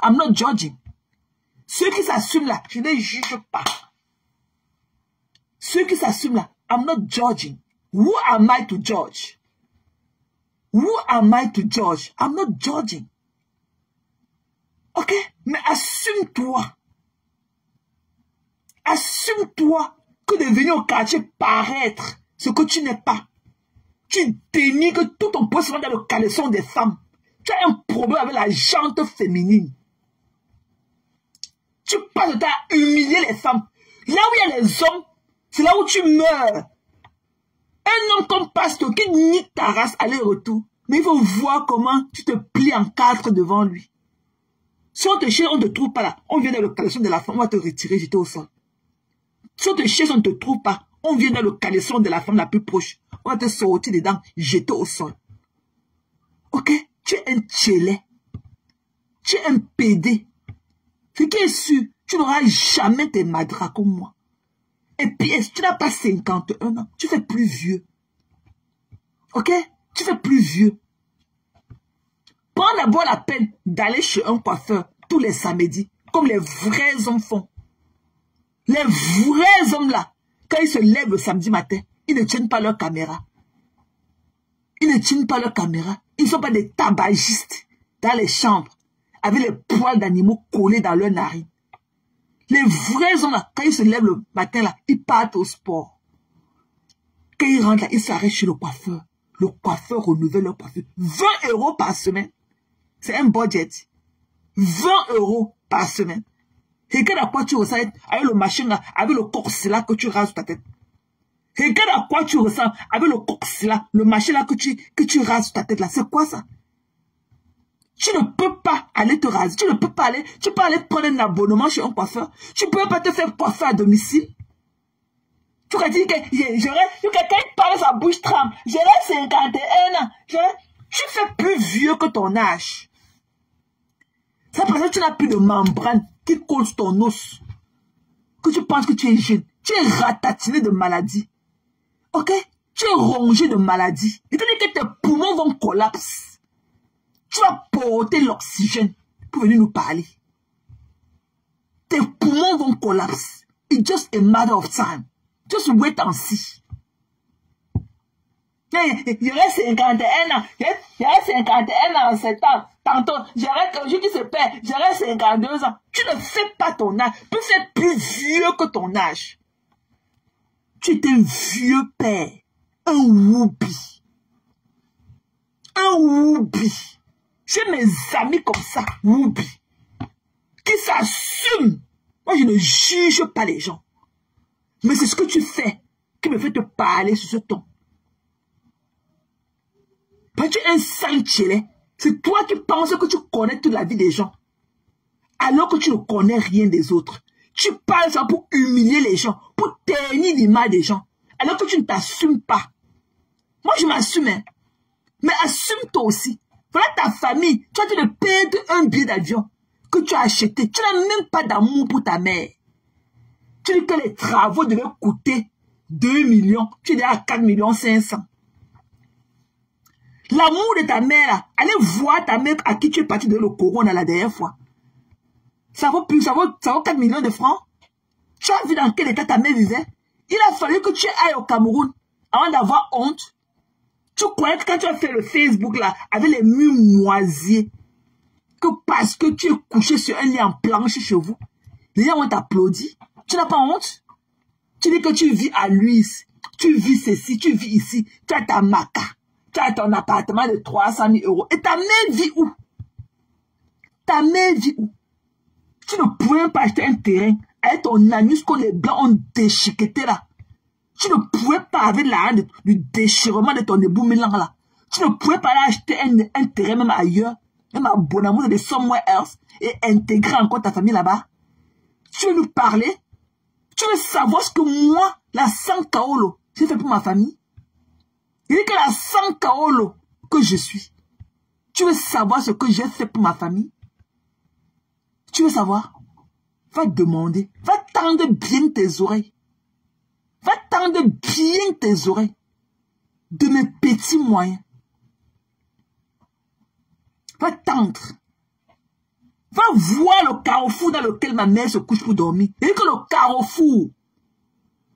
I'm not judging. Ceux qui s'assument là, je ne les juge pas. Ceux qui s'assument là, I'm not judging. Who am I to judge? Who am I to judge? I'm not judging. Ok? Mais assume-toi. Assume-toi que de venir au quartier paraître ce que tu n'es pas. Tu dénies que tout ton poids sera dans le caleçon des femmes. Tu as un problème avec la jante féminine. Tu passes de temps à humilier les femmes. Là où il y a les hommes, c'est là où tu meurs. Un homme comme pasteur qui nie ta race aller-retour. Mais il faut voir comment tu te plies en quatre devant lui. Si on te cherche, on ne te trouve pas là. On vient dans le caleçon de la femme, on va te retirer, jeter au sol. Si on te cherche, on ne te trouve pas. On vient dans le caleçon de la femme la plus proche. On va te sortir dedans, jeter au sol. Ok? Tu es un tchelé. Tu es un pédé. Ce qui est sûr, tu n'auras jamais tes madras comme moi. Et puis, tu n'as pas 51 ans. Tu fais plus vieux. Ok? Tu fais plus vieux. Prends d'abord la peine d'aller chez un coiffeur tous les samedis, comme les vrais hommes font. Les vrais hommes là, quand ils se lèvent le samedi matin, ils ne tiennent pas leur caméra. Ils ne tiennent pas leur caméra. Ils ne sont pas des tabagistes dans les chambres, avec les poils d'animaux collés dans leurs narines. Les vrais hommes là, quand ils se lèvent le matin là, ils partent au sport. Quand ils rentrent là, ils s'arrêtent chez le coiffeur. Le coiffeur renouvelle leur coiffure. 20 € par semaine. C'est un budget. 20 € par semaine. Regarde à quoi tu ressembles avec le machin là, avec le corset là que tu rases ta tête. Regarde à quoi tu ressembles avec le corset là, le machin là que tu rases ta tête là. C'est quoi ça? Tu ne peux pas aller te raser. Tu ne peux pas aller. Tu peux aller prendre un abonnement chez un coiffeur. Tu ne peux pas te faire coiffer à domicile. Tu vas dire que quelqu'un parle sa bouche tremble. J'ai 51 ans. Tu fais plus vieux que ton âge. C'est parce que tu n'as plus de membrane qui colle sur ton os. Que tu penses que tu es jeune. Tu es ratatiné de maladie. Ok? Tu es rongé de maladie. C'est-à-dire que tes poumons vont collapser. Tu vas porter l'oxygène pour venir nous parler. Tes poumons vont collapser. It's just a matter of time. Just wait and see. J'aurai 51 ans. J'aurai 51 ans en 7 ans. Tantôt, j'aurai, je dis ce père, j'aurai 52 ans. Tu ne fais pas ton âge. Tu fais plus vieux que ton âge. Tu es un vieux père. Un whoopi. Un whoopi. J'ai mes amis comme ça, whoopi, qui s'assument. Moi, je ne juge pas les gens. Mais c'est ce que tu fais qui me fait te parler sur ce ton. Parce que tu es un sale. C'est toi qui penses que tu connais toute la vie des gens. Alors que tu ne connais rien des autres. Tu parles ça pour humilier les gens, pour ternir l'image des gens. Alors que tu ne t'assumes pas. Moi, je m'assume. Hein. Mais assume-toi aussi. Voilà ta famille. Tu as dû de perdre un billet d'avion que tu as acheté. Tu n'as même pas d'amour pour ta mère. Tu dis que les travaux devaient coûter 2 millions. Tu dis à 4 500 000. L'amour de ta mère, là, allez voir ta mère à qui tu es parti de le corona la dernière fois. Ça vaut 4 millions de francs. Tu as vu dans quel état ta mère vivait? Il a fallu que tu ailles au Cameroun avant d'avoir honte. Tu croyais que quand tu as fait le Facebook là, avec les murs moisiers, que parce que tu es couché sur un lit en planche chez vous, les gens vont t'applaudir. Tu n'as pas honte? Tu dis que tu vis à Luis, tu vis ceci, tu vis ici, tu as ta maca, tu as ton appartement de 300 000 €. Et ta mère vit où? Ta mère vit où? Tu ne pouvais pas acheter un terrain avec ton anus que les blancs ont déchiqueté là. Tu ne pouvais pas, avec l'argent du déchirement de ton ébout mélange là, tu ne pouvais pas aller acheter un terrain même ailleurs, même à Bonamou, de somewhere else, et intégrer encore ta famille là-bas. Tu veux nous parler? Tu veux savoir ce que moi, la Sankaolo, j'ai fait pour ma famille? Il dit que la Sankaolo que je suis. Tu veux savoir ce que j'ai fait pour ma famille? Tu veux savoir? Va demander. Va tendre bien tes oreilles. Va tendre bien tes oreilles de mes petits moyens. Va tendre. Va vas voir le carrefour dans lequel ma mère se couche pour dormir. Et que le carrefour,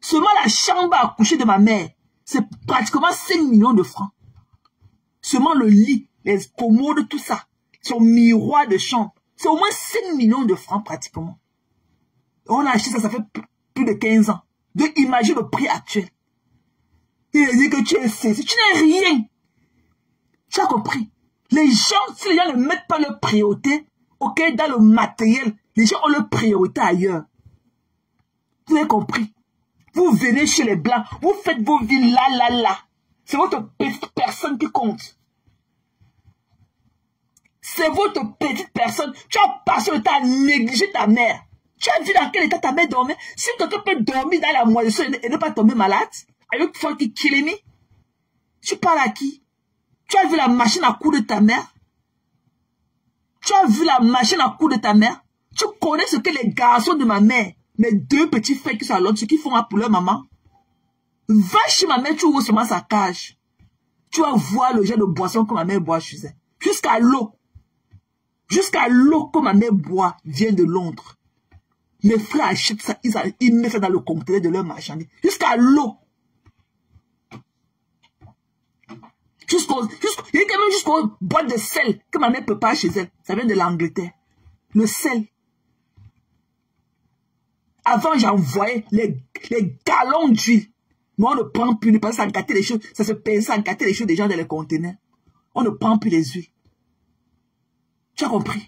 seulement la chambre à coucher de ma mère, c'est pratiquement 5 millions de francs. Seulement le lit, les commodes, tout ça, son miroir de chambre, c'est au moins 5 millions de francs pratiquement. On a acheté ça, ça fait plus de 15 ans. Donc imagine le prix actuel. Il dit que tu es ceci, tu n'es rien. Tu as compris? Les gens, si les gens ne mettent pas leur priorité, ok, dans le matériel, les gens ont leur priorité ailleurs. Vous avez compris? Vous venez chez les Blancs, vous faites vos vies là. C'est votre petite personne qui compte. C'est votre petite personne. Tu as passé le temps à négliger ta mère. Tu as vu dans quel état ta mère dormait? Si quelqu'un peut dormir dans la moisissure et ne pas tomber malade, are you fucking killing me? Tu parles à qui? Tu as vu la machine à coudre de ta mère? Tu as vu la machine à coudre de ta mère? Tu connais ce que les garçons de ma mère, mes 2 petits frères qui sont à l'autre, ce qu'ils font pour leur maman? Va chez ma mère, tu ouvres seulement sa cage. Tu vas voir le genre de boisson que ma mère boit chez elle. Jusqu'à l'eau. Jusqu'à l'eau que ma mère boit vient de Londres. Mes frères achètent ça, ils mettent ça dans le conteneur de leur marchandise. Jusqu'à l'eau. Il y a quand même jusqu'au boîte de sel que ma mère prépare chez elle. Ça vient de l'Angleterre. Le sel. Avant, j'envoyais les gallons d'huile. Mais on ne prend plus, parce que ça gâtait les choses. Ça se pèse, ça gâtait les choses des gens dans les conteneurs. On ne prend plus les huiles. Tu as compris?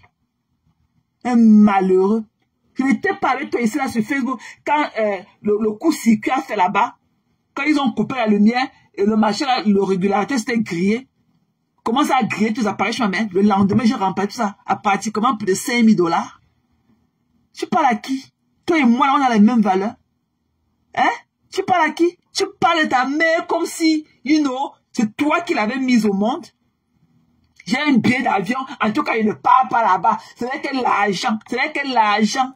Un malheureux. Je n'étais pas avec toi ici là sur Facebook quand le coup-circuit a fait là-bas. Quand ils ont coupé la lumière et le machin, là, le régulateur s'était grillé. Comment ça a grillé tous les appareils chez ma mère? Le lendemain, j'ai rempli tout ça à pratiquement plus de 5 000 $. Tu parles à qui? Toi et moi, là, on a les mêmes valeurs. Hein? Tu parles à qui? Tu parles de ta mère comme si, you know, c'est toi qui l'avais mise au monde. J'ai un billet d'avion. En tout cas, il ne part pas là-bas. C'est vrai que l'argent. C'est vrai que l'argent.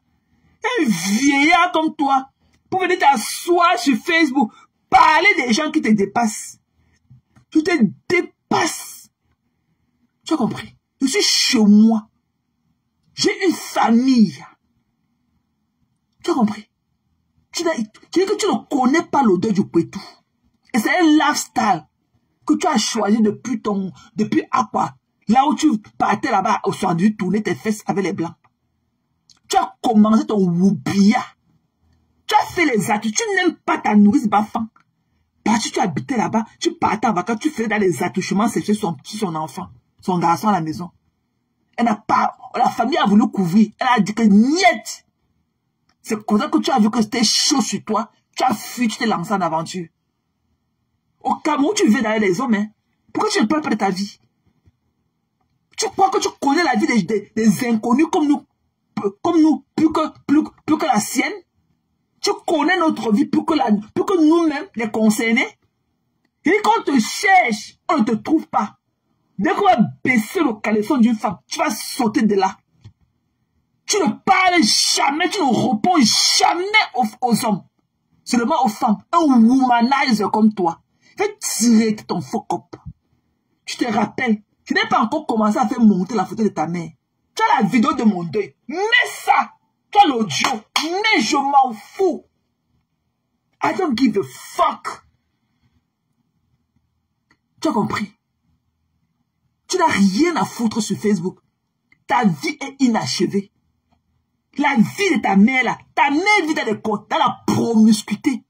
Un vieillard comme toi, pour venir t'asseoir sur Facebook, parler des gens qui te dépassent. Tu te dépasses. Tu as compris? Je suis chez moi. J'ai une famille. Tu as compris? Tu dis que tu ne connais pas l'odeur du pétou. Et c'est un lifestyle que tu as choisi depuis Aqua. Là où tu partais là-bas au sandwich, tourner tes fesses avec les blancs. Tu as commencé ton woubia. Tu as fait les attouchements. Tu n'aimes pas ta nourrice bafan. Parce que tu habitais là-bas, tu partais en vacances, tu faisais dans les attouchements sexuels sur son enfant, son garçon à la maison. Elle n'a pas, la famille a voulu couvrir. Elle a dit que niet. C'est comme ça que tu as vu que c'était chaud sur toi. Tu as fui, tu t'es lancé en aventure. Au Cameroun, tu vis derrière les hommes, hein. Pourquoi tu ne parles pas de ta vie? Tu crois que tu connais la vie des inconnus comme nous, plus que la sienne? Tu connais notre vie plus que nous-mêmes, les concernés? Et quand on te cherche, on ne te trouve pas. Dès qu'on va baisser le caleçon d'une femme, tu vas sauter de là. Tu ne parles jamais, tu ne réponds jamais aux hommes. Seulement aux femmes. Un womanizer comme toi. Fais tirer ton faux cop. Tu te rappelles, tu n'as pas encore commencé à faire monter la photo de ta mère. Tu as la vidéo de mon deuil. Mets ça. Tu as l'audio. Mais je m'en fous. I don't give a fuck. Tu as compris? Tu n'as rien à foutre sur Facebook. Ta vie est inachevée. La vie de ta mère là, ta mère vit dans la promiscuité.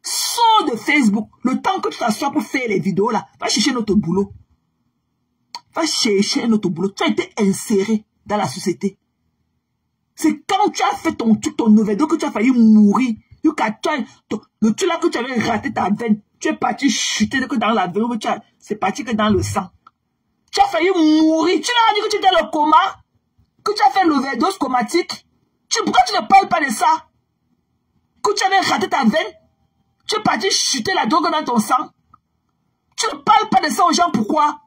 Sors de Facebook. Le temps que tu t'assois pour faire les vidéos là, va chercher notre boulot. Va chercher notre boulot. Tu as été inséré dans la société. C'est quand tu as fait ton overdose que tu as failli mourir. Le truc là que tu avais raté ta veine, tu es parti chuter que dans la veine, c'est parti que dans le sang. Tu as failli mourir. Tu l'as dit que tu étais dans le coma, que tu as fait l'overdose comatique. Pourquoi tu ne parles pas de ça? Que tu avais raté ta veine, tu es parti chuter la drogue dans ton sang. Tu ne parles pas de ça aux gens, pourquoi?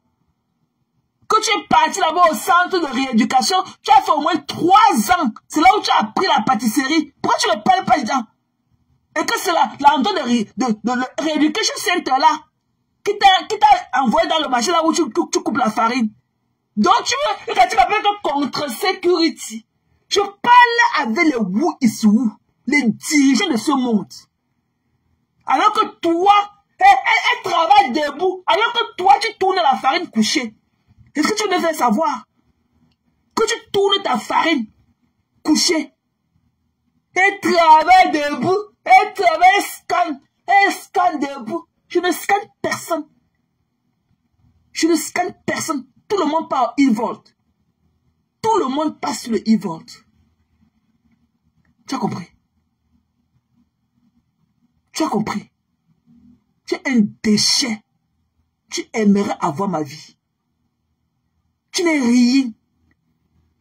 Que tu es parti là-bas au centre de rééducation, tu as fait au moins 3 ans. C'est là où tu as appris la pâtisserie. Pourquoi tu ne parles pas dedans? Et que c'est l'endroit de rééducation center là qui t'a envoyé dans le marché là où tu coupes la farine. Donc tu m'appelles contre-sécurité. Je parle avec les who is who, les dirigeants de ce monde. Alors que toi, elle travaille debout. Alors que toi, tu tournes la farine couchée. Est-ce que tu me fais savoir que tu tournes ta farine couchée? Elle travaille debout. Elle travaille, elle scanne debout. Je ne scanne personne. Je ne scanne personne. Tout le monde parle e-volt. Tout le monde passe sur le e-volt. Tu as compris? Tu as compris? Tu es un déchet. Tu aimerais avoir ma vie. Tu n'es rien.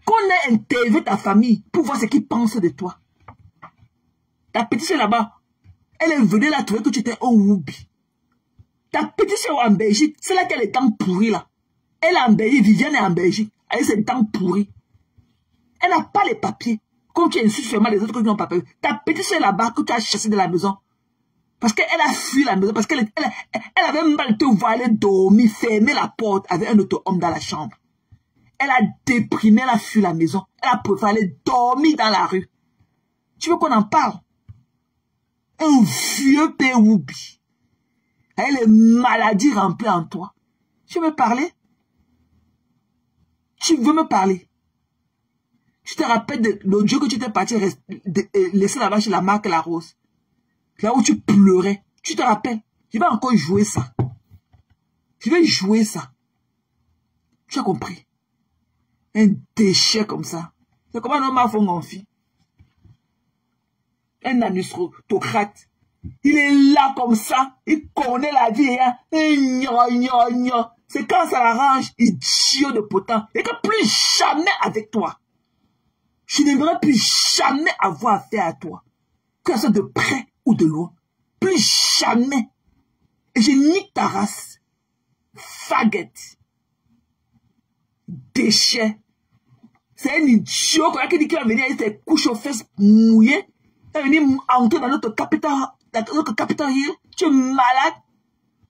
Qu'on ait interviewé ta famille pour voir ce qu'ils pensent de toi. Ta petite soeur là-bas, elle est venue là trouver que tu étais un woubi. Ta petite soeur en Belgique, c'est là qu'elle est dents pourries là. Elle est en Belgique, Viviane est en Belgique, elle a ses dents pourries. Elle n'a pas les papiers. Comme tu insultes seulement les autres qui n'ont pas papier. Ta petite soeur là-bas que tu as chassé de la maison. Parce qu'elle a fui la maison, parce qu'elle avait mal te voir aller dormir, fermer la porte avec un autre homme dans la chambre. Elle a déprimé, elle a fui la maison. Elle a préféré aller dormir dans la rue. Tu veux qu'on en parle? Un vieux péoubi. Avec les maladies remplies en toi. Tu veux me parler? Tu veux me parler? Tu te rappelles de l'audio que tu t'es parti laisser là-bas chez la marque La Rose? Là où tu pleurais. Tu te rappelles? Je vais encore jouer ça. Je vais jouer ça. Tu as compris? Un déchet comme ça. C'est comment un homme a fait mon fils? Un aristocrate. Il est là comme ça. Il connaît la vie. Hein? C'est quand ça l'arrange, idiot de potent. Et que plus jamais avec toi. Je n'aimerais plus jamais avoir affaire à toi. Que ce soit de près ou de loin. Plus jamais. Et je nique ta race. Faguette. Déchet. C'est un idiot qui dit qu'il va venir avec ses couches aux fesses mouillées. Il va venir entrer dans notre capital hill. Tu es malade.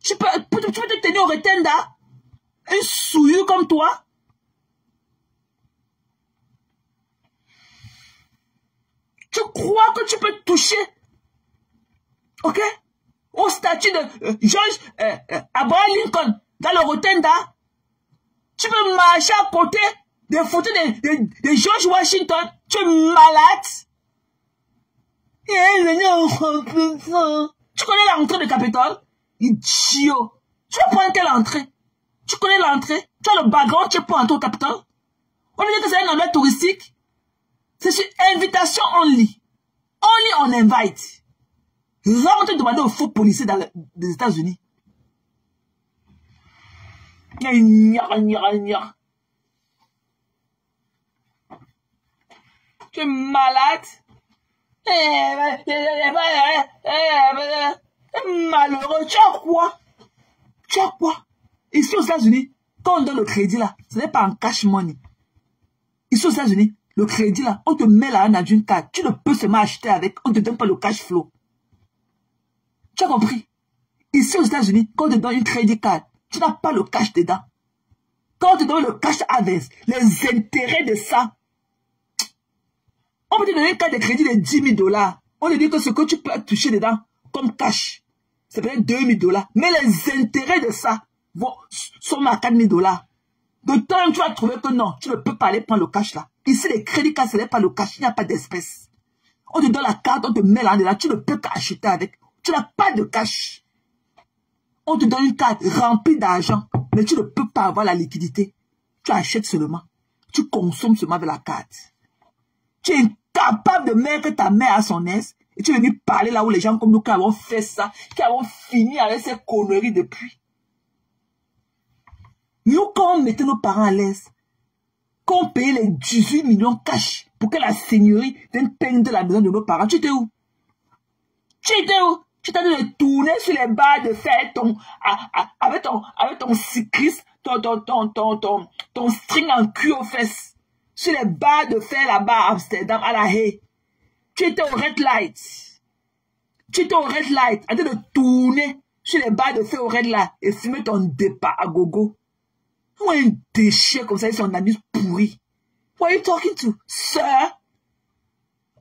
Tu peux te tenir au retenda. Un souillou comme toi. Tu crois que tu peux toucher, ok, au statut de George Abraham Lincoln dans le Rotunda? Tu peux marcher à côté des photos de George Washington? Tu es malade? Tu connais l'entrée de Capitole? Idiot. Tu vas prendre quelle entrée? Tu connais l'entrée? Tu as le background, tu peux entrer au Capitole? On dit que c'est un endroit touristique. C'est sur invitation only. Only on invite. Rentre demander aux faux policiers des États-Unis. Tu es malade. Malheureux. Tu as quoi? Tu as quoi? Ici aux États-Unis, quand on donne le crédit là, ce n'est pas en cash money. Ici aux États-Unis, le crédit là, on te met là dans une carte. Tu ne peux seulement acheter avec, on ne te donne pas le cash flow. Tu as compris? Ici aux États-Unis, quand on te donne une crédit card, tu n'as pas le cash dedans. Quand on te donne le cash advance, les intérêts de ça, on peut te donner une carte de crédit de 10 000 $. On te dit que ce que tu peux toucher dedans, comme cash, c'est peut-être 2 000 $. Mais les intérêts de ça sont à 4 000 $. De temps, tu vas trouver que non, tu ne peux pas aller prendre le cash là. Ici, les crédits cards, ce n'est pas le cash, il n'y a pas d'espèce. On te donne la carte, on te met là-dedans, tu ne peux qu'acheter avec. Tu n'as pas de cash. On te donne une carte remplie d'argent, mais tu ne peux pas avoir la liquidité. Tu achètes seulement. Tu consommes seulement avec la carte. Tu es incapable de mettre ta mère à son aise et tu es venu parler là où les gens comme nous qui avons fait ça, qui avons fini avec ces conneries depuis. Nous, quand on mettait nos parents à l'aise, quand on payait les 18 millions cash pour que la seigneurie vienne peindre la maison de nos parents, tu étais où? Tu étais où? Tu t'as de tourner sur les barres de fer avec ton cycliste, ton string en cul aux fesses. Sur les barres de fer là-bas à Amsterdam, à La Haye. Tu étais au red light. Tu étais au red light, en train de tourner sur les barres de fer au red light et fumer ton départ à gogo. Ou un déchet comme ça, et son anus pourri. Who are you talking to, sir?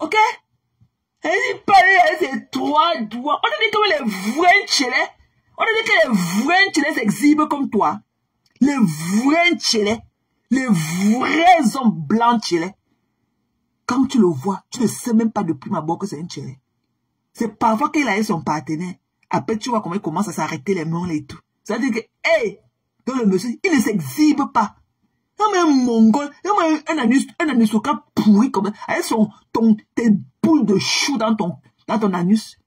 Ok? Elle dit parler, c'est trois doigts. On a dit que les vrais tchélés, on a dit que les vrais tchélés s'exhibent comme toi. Les vrais tchélés, les vrais hommes blancs tchélés. Quand tu le vois, tu ne sais même pas de prime abord que c'est un tchélé. C'est parfois qu'il a eu son partenaire. Après, tu vois comment il commence à s'arrêter les mains et tout. Ça veut dire que, hey, dans le monsieur, il ne s'exhibe pas. Comme un mongol, un anus pourri comme ça, avec tes boules de chou dans ton anus.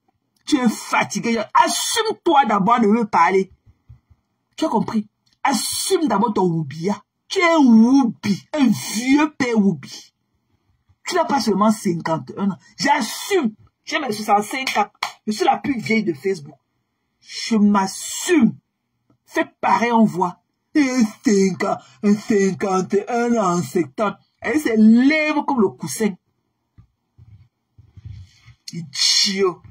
Tu es fatigué. Assume-toi d'abord de me parler. Tu as compris? Assume d'abord ton oubia. Tu es un woubi, un vieux père woubi. Tu n'as pas seulement 51 ans. J'assume. J'ai mes 65 ans. Je suis la plus vieille de Facebook. Je m'assume. Fais pareil, on voit. Un 51 ans, 70. Elle se lève comme le coussin. Idiot.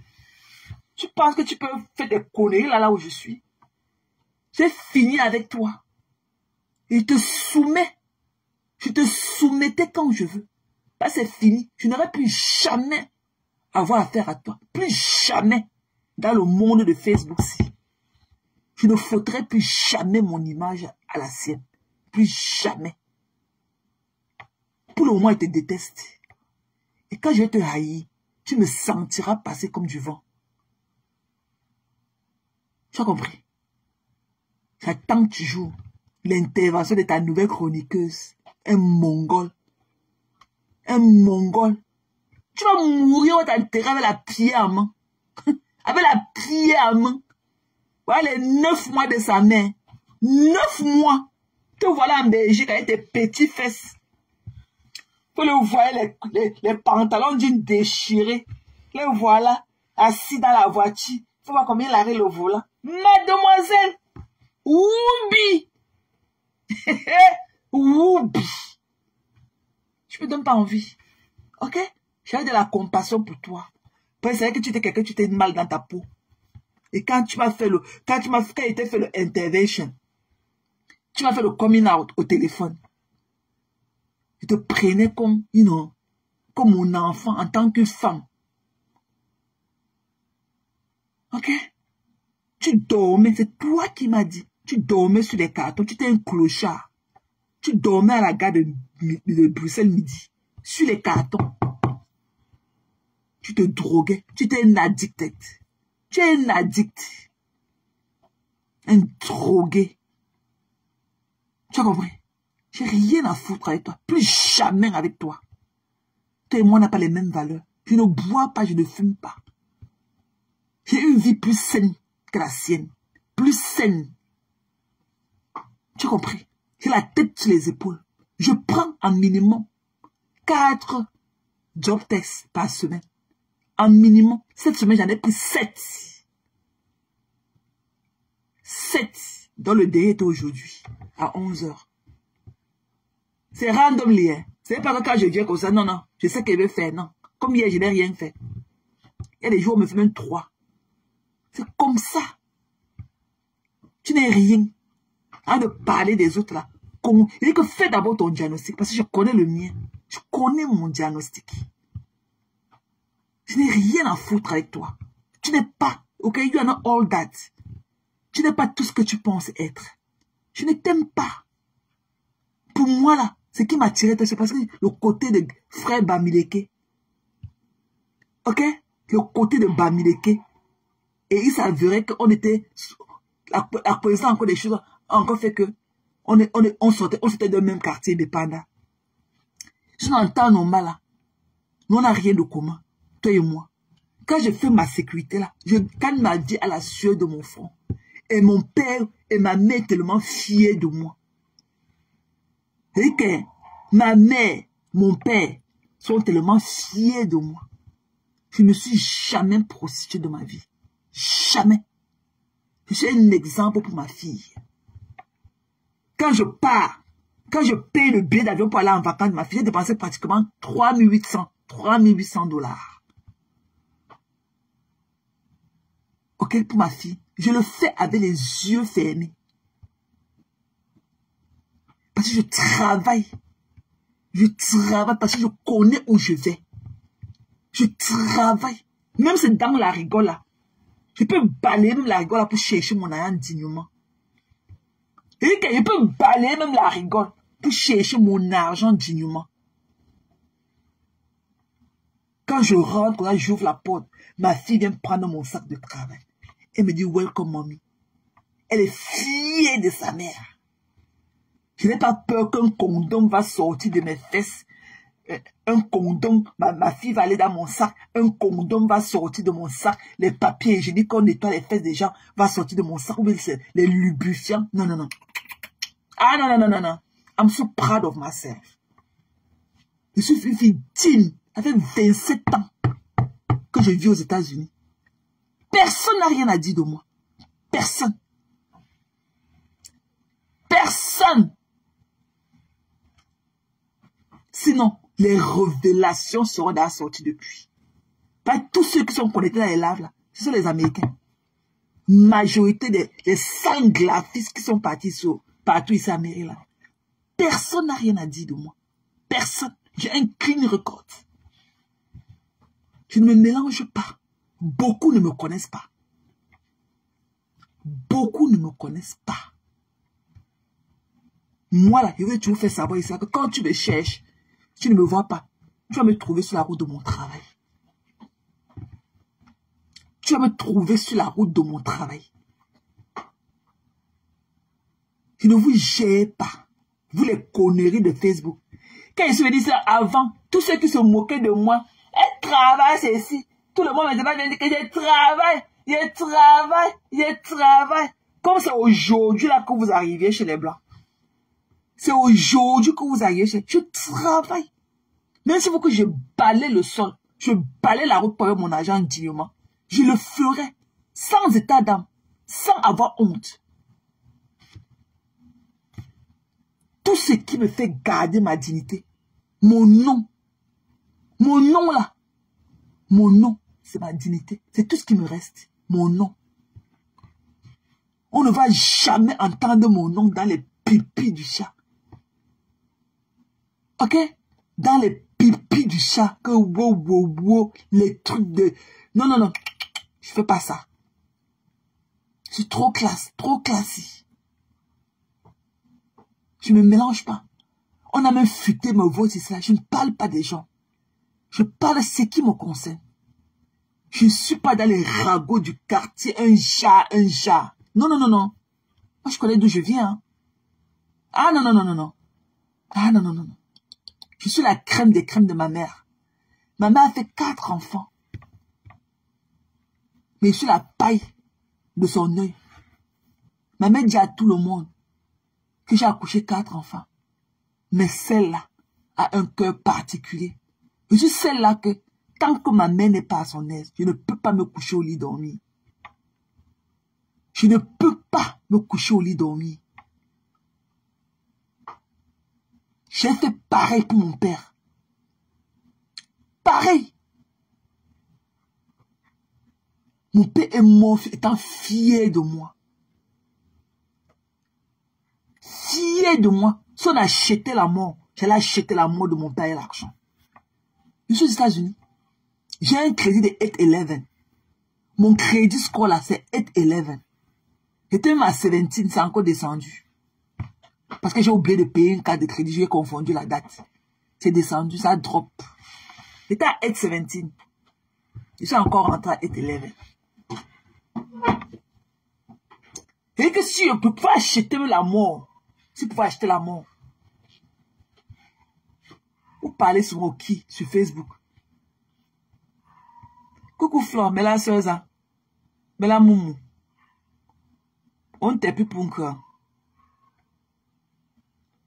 Tu penses que tu peux faire des conneries là où je suis? J'ai fini avec toi. Il te soumet. Je te soumettais quand je veux. Là, c'est fini. Je n'aurai plus jamais avoir affaire à toi. Plus jamais dans le monde de Facebook-ci. Je ne faudrai plus jamais mon image à la sienne. Plus jamais. Pour le moment, je te déteste. Et quand je vais te haïr, tu me sentiras passer comme du vent. Tu as compris? J'attends toujours l'intervention de ta nouvelle chroniqueuse. Un mongol. Un mongol. Tu vas mourir au t'enterrer avec la pierre à main. Avec la pierre à main. Voilà les 9 mois de sa mère. 9 mois. Te voilà en Belgique avec tes petits fesses. Vous le voyez, les pantalons d'une déchirée. Le voilà, assis dans la voiture. Il faut voir combien il arrive le volant. Mademoiselle, Woubi. Woubi. Je me donne pas envie. Ok? J'ai de la compassion pour toi. Parce que c'est vrai que tu étais quelqu'un, tu t'es mal dans ta peau. Et quand tu m'as fait quand il t'a fait le intervention, tu m'as fait le coming out au téléphone. Je te prenais comme, comme mon enfant en tant que femme. Ok? Tu dormais, c'est toi qui m'as dit. Tu dormais sur les cartons, tu étais un clochard. Tu dormais à la gare de Bruxelles midi, sur les cartons. Tu te droguais, tu étais un addict. Tu es un addict. Un drogué. Tu as compris? J'ai rien à foutre avec toi. Plus jamais avec toi. Toi et moi, on n'a pas les mêmes valeurs. Je ne bois pas, je ne fume pas. J'ai une vie plus saine que la sienne. Plus saine. Tu as compris? J'ai la tête sur les épaules. Je prends en minimum 4 job tests par semaine. En minimum. Cette semaine, j'en ai pris 7. 7 dans le délai aujourd'hui, à 11 h. C'est random lien. C'est pas que quand je viens comme ça, non, je sais qu'elle veut faire, non. Comme hier, je n'ai rien fait. Il y a des jours où on me fait même 3. C'est comme ça. Tu n'es rien. À de parler des autres là. Il dit que fais d'abord ton diagnostic, parce que je connais le mien. Je connais mon diagnostic. Je n'ai rien à foutre avec toi. Tu n'es pas, ok, you are not all that. Tu n'es pas tout ce que tu penses être. Je ne t'aime pas. Pour moi, là, ce qui m'a tiré, c'est parce que le côté de frère Bamileke. Ok? Le côté de Bamileke. Et il s'avérait qu'on était... La présence encore des choses a encore fait que on sortait d'un même quartier de Panda. Je n'entends normal, là. Nous, on n'a rien de commun. Toi et moi. Quand je fais ma sécurité, là, quand il m'a dit à la sueur de mon front, et mon père et ma mère tellement fiers de moi. Et que ma mère, mon père sont tellement fiers de moi. Je ne me suis jamais prostituée de ma vie. Jamais. Je suis un exemple pour ma fille. Quand je pars, quand je paye le billet d'avion pour aller en vacances de ma fille, j'ai dépensé pratiquement 3800 $. Ok, pour ma fille. Je le fais avec les yeux fermés. Parce que je travaille. Je travaille parce que je connais où je vais. Je travaille. Même si c'est dans la rigole là. Je peux balayer même la rigole là pour chercher mon argent dignement. Je peux balayer même la rigole pour chercher mon argent dignement. Quand je rentre, là, j'ouvre la porte. Ma fille vient prendre mon sac de travail. Elle me dit, welcome, mommy. Elle est fière de sa mère. Je n'ai pas peur qu'un condom va sortir de mes fesses. Un condom, ma fille va aller dans mon sac. Un condom va sortir de mon sac. Les papiers hygiéniques qu'on nettoie les fesses des gens va sortir de mon sac. Ou bien les lubrifiants. Non, non, non. Ah, non, non, non, non, non. I'm so proud of myself. Je suis une fille digne. Ça fait 27 ans que je vis aux États-Unis. Personne n'a rien à dire de moi. Personne. Personne. Sinon, les révélations seront déjà sorties depuis. Pas tous ceux qui sont connectés dans les lives là, ce sont les Américains. Majorité des sanglafistes qui sont partis partout ici à Maryland. Personne n'a rien à dire de moi. Personne. J'ai un clean record. Je ne me mélange pas. Beaucoup ne me connaissent pas. Beaucoup ne me connaissent pas. Moi là, je vais toujours faire savoir ici que quand tu me cherches, tu ne me vois pas. Tu vas me trouver sur la route de mon travail. Tu vas me trouver sur la route de mon travail. Je ne vous gère pas. Vous les conneries de Facebook. Quand je me dis ça avant, tous ceux qui se moquaient de moi, elle travaille, c'est ici. Tout le monde me dit que je travaille. Comme c'est aujourd'hui là que vous arrivez chez les Blancs. C'est aujourd'hui que vous arrivez chez... Je travaille. Même s'il faut que je balaye le sol, je balaye la route pour avoir mon argent dignement, je le ferai sans état d'âme, sans avoir honte. Tout ce qui me fait garder ma dignité, mon nom là, mon nom, c'est ma dignité. C'est tout ce qui me reste, mon nom. On ne va jamais entendre mon nom dans les pipis du chat. Ok? Dans les pipis du chat, que wow, les trucs de... Non, non, non, je fais pas ça. Je suis trop classe, trop classique. Je ne me mélange pas. On a même fuité ma voix, c'est ça. Je ne parle pas des gens. Je parle de ce qui me concerne. Je ne suis pas dans les ragots du quartier, un chat. Non, non, non, non. Moi, je connais d'où je viens. Hein. Ah, non, non, non, non, non. Ah, non, non, non, non. Je suis la crème des crèmes de ma mère. Ma mère a fait 4 enfants. Mais je suis la paille de son œil. Ma mère dit à tout le monde que j'ai accouché 4 enfants. Mais celle-là a un cœur particulier. Je suis celle-là que, tant que ma mère n'est pas à son aise, je ne peux pas me coucher au lit dormir. Je ne peux pas me coucher au lit dormir. J'ai fait pareil pour mon père. Pareil. Mon père est mort étant fier de moi. Fier de moi. Si on achetait la mort, j'allais acheter la mort de mon père et l'argent. Je suis aux États-Unis. J'ai un crédit de 811. Mon crédit score là, c'est 811. J'étais même à 17, c'est encore descendu. Parce que j'ai oublié de payer une carte de crédit, j'ai confondu la date. C'est descendu, ça drop. J'étais à 817. Je suis encore rentré à 811. Et que si je peux pas acheter la mort, si je peux acheter la mort, vous parlez sur Rocky, sur Facebook. Coucou Flore, mais la soeur ça. Mais la moumou. On t'est plus pour un cœur.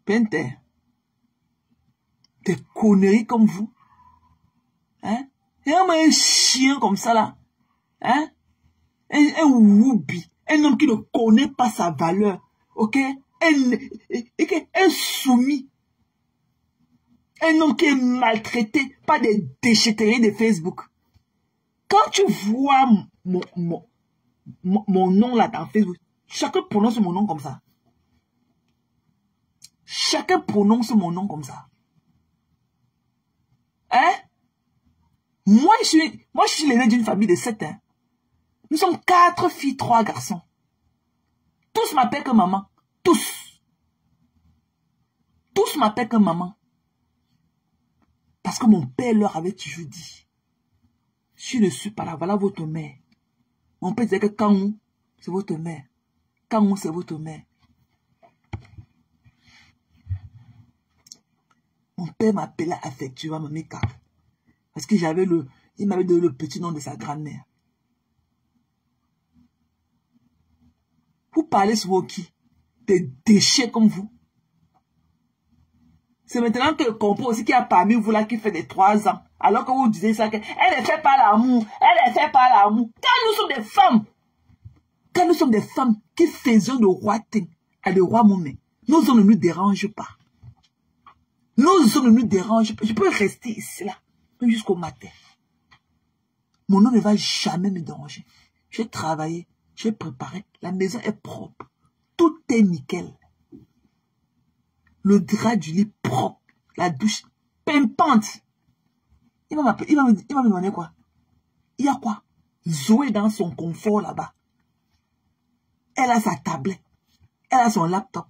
Pente. Des conneries comme vous. Hein? Et un chien comme ça là. Hein? Un woubi. Un homme qui ne connaît pas sa valeur. Ok? Un soumis. Un homme qui est maltraité par des déchetteries de Facebook. Quand tu vois mon nom là dans Facebook, chacun prononce mon nom comme ça. Chacun prononce mon nom comme ça. Hein? Moi, je suis l'aîné d'une famille de 7. Hein. Nous sommes 4 filles, 3 garçons. Tous m'appellent que maman. Tous. Tous m'appellent que maman. Parce que mon père leur avait toujours dit, je ne suis pas là, voilà votre mère. Mon père disait que Kangou, c'est votre mère. Kangou, c'est votre mère. Mon père m'appelait affectueusement Mamika. Parce que il m'avait donné le petit nom de sa grand-mère. Vous parlez sur qui? Des déchets comme vous. C'est maintenant que je comprends aussi qu'il y a parmi vous là qui fait des 3 ans. Alors que vous disiez ça, qu'elle ne fait pas l'amour. Elle ne fait pas l'amour. Quand nous sommes des femmes. Quand nous sommes des femmes qui faisons le roi Ting à le roi Moumé, nos hommes ne nous dérangent pas. Nos hommes ne nous dérangent pas. Je peux rester ici là. Jusqu'au matin. Mon homme ne va jamais me déranger. J'ai travaillé. J'ai préparé. La maison est propre. Tout est nickel. Le drap du lit propre. La douche pimpante. Il va me demander quoi? Il y a quoi? Zoé dans son confort là-bas. Elle a sa tablette. Elle a son laptop.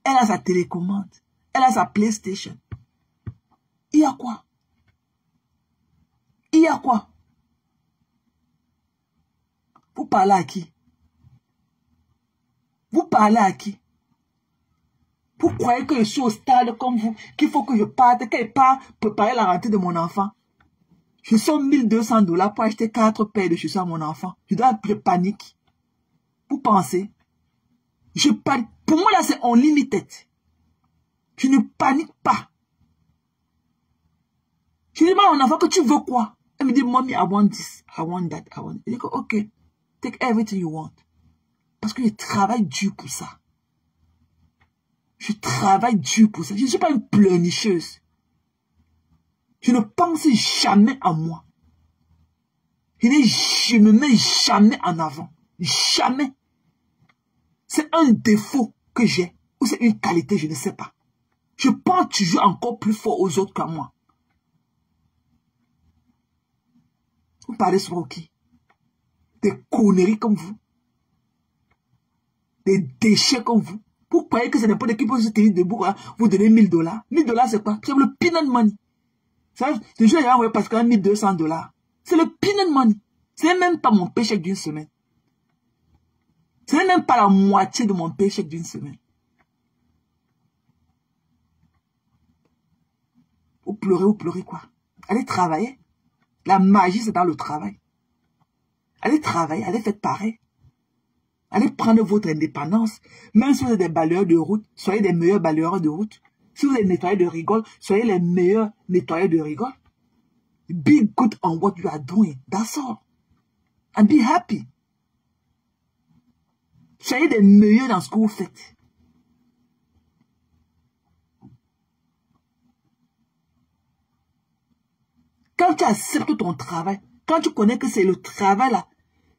Elle a sa télécommande. Elle a sa PlayStation. Il y a quoi? Il y a quoi? Vous parlez à qui? Vous parlez à qui? Vous croyez que je suis au stade comme vous, qu'il faut que je parte, qu'elle part préparer la rentrée de mon enfant? Je sors $1200 pour acheter 4 paires de chaussures à mon enfant. Je dois panique. Vous pensez? Je panique. Pour moi là c'est unlimited. Je ne panique pas. Je dis à mon enfant que tu veux quoi? Elle me dit, mommy, I want this, I want that, I want. Je dis, ok, take everything you want. Parce que je travaille dur pour ça. Je travaille dur pour ça. Je ne suis pas une pleurnicheuse. Je ne pense jamais à moi. Je ne me mets jamais en avant. Jamais. C'est un défaut que j'ai. Ou c'est une qualité, je ne sais pas. Je pense toujours encore plus fort aux autres qu'à moi. Vous parlez sur qui? Des conneries comme vous. Des déchets comme vous. Vous croyez que c'est n'importe qui peut se tenir debout, hein, vous donner $1000. $1000 c'est quoi? C'est le peanut money. Ça, je vais envoyer parce qu'il y a $1200. C'est le peanut money. Ce n'est même pas mon paycheck d'une semaine. Ce n'est même pas la moitié de mon paycheck d'une semaine. Vous pleurez quoi? Allez travailler. La magie, c'est dans le travail. Allez travailler, allez faire pareil. Allez prendre votre indépendance. Même si vous êtes des balayeurs de route, soyez des meilleurs balayeurs de route. Si vous êtes nettoyeurs de rigole, soyez les meilleurs nettoyeurs de rigole. Be good on what you are doing. That's all. And be happy. Soyez des meilleurs dans ce que vous faites. Quand tu acceptes ton travail, quand tu connais que c'est le travail là,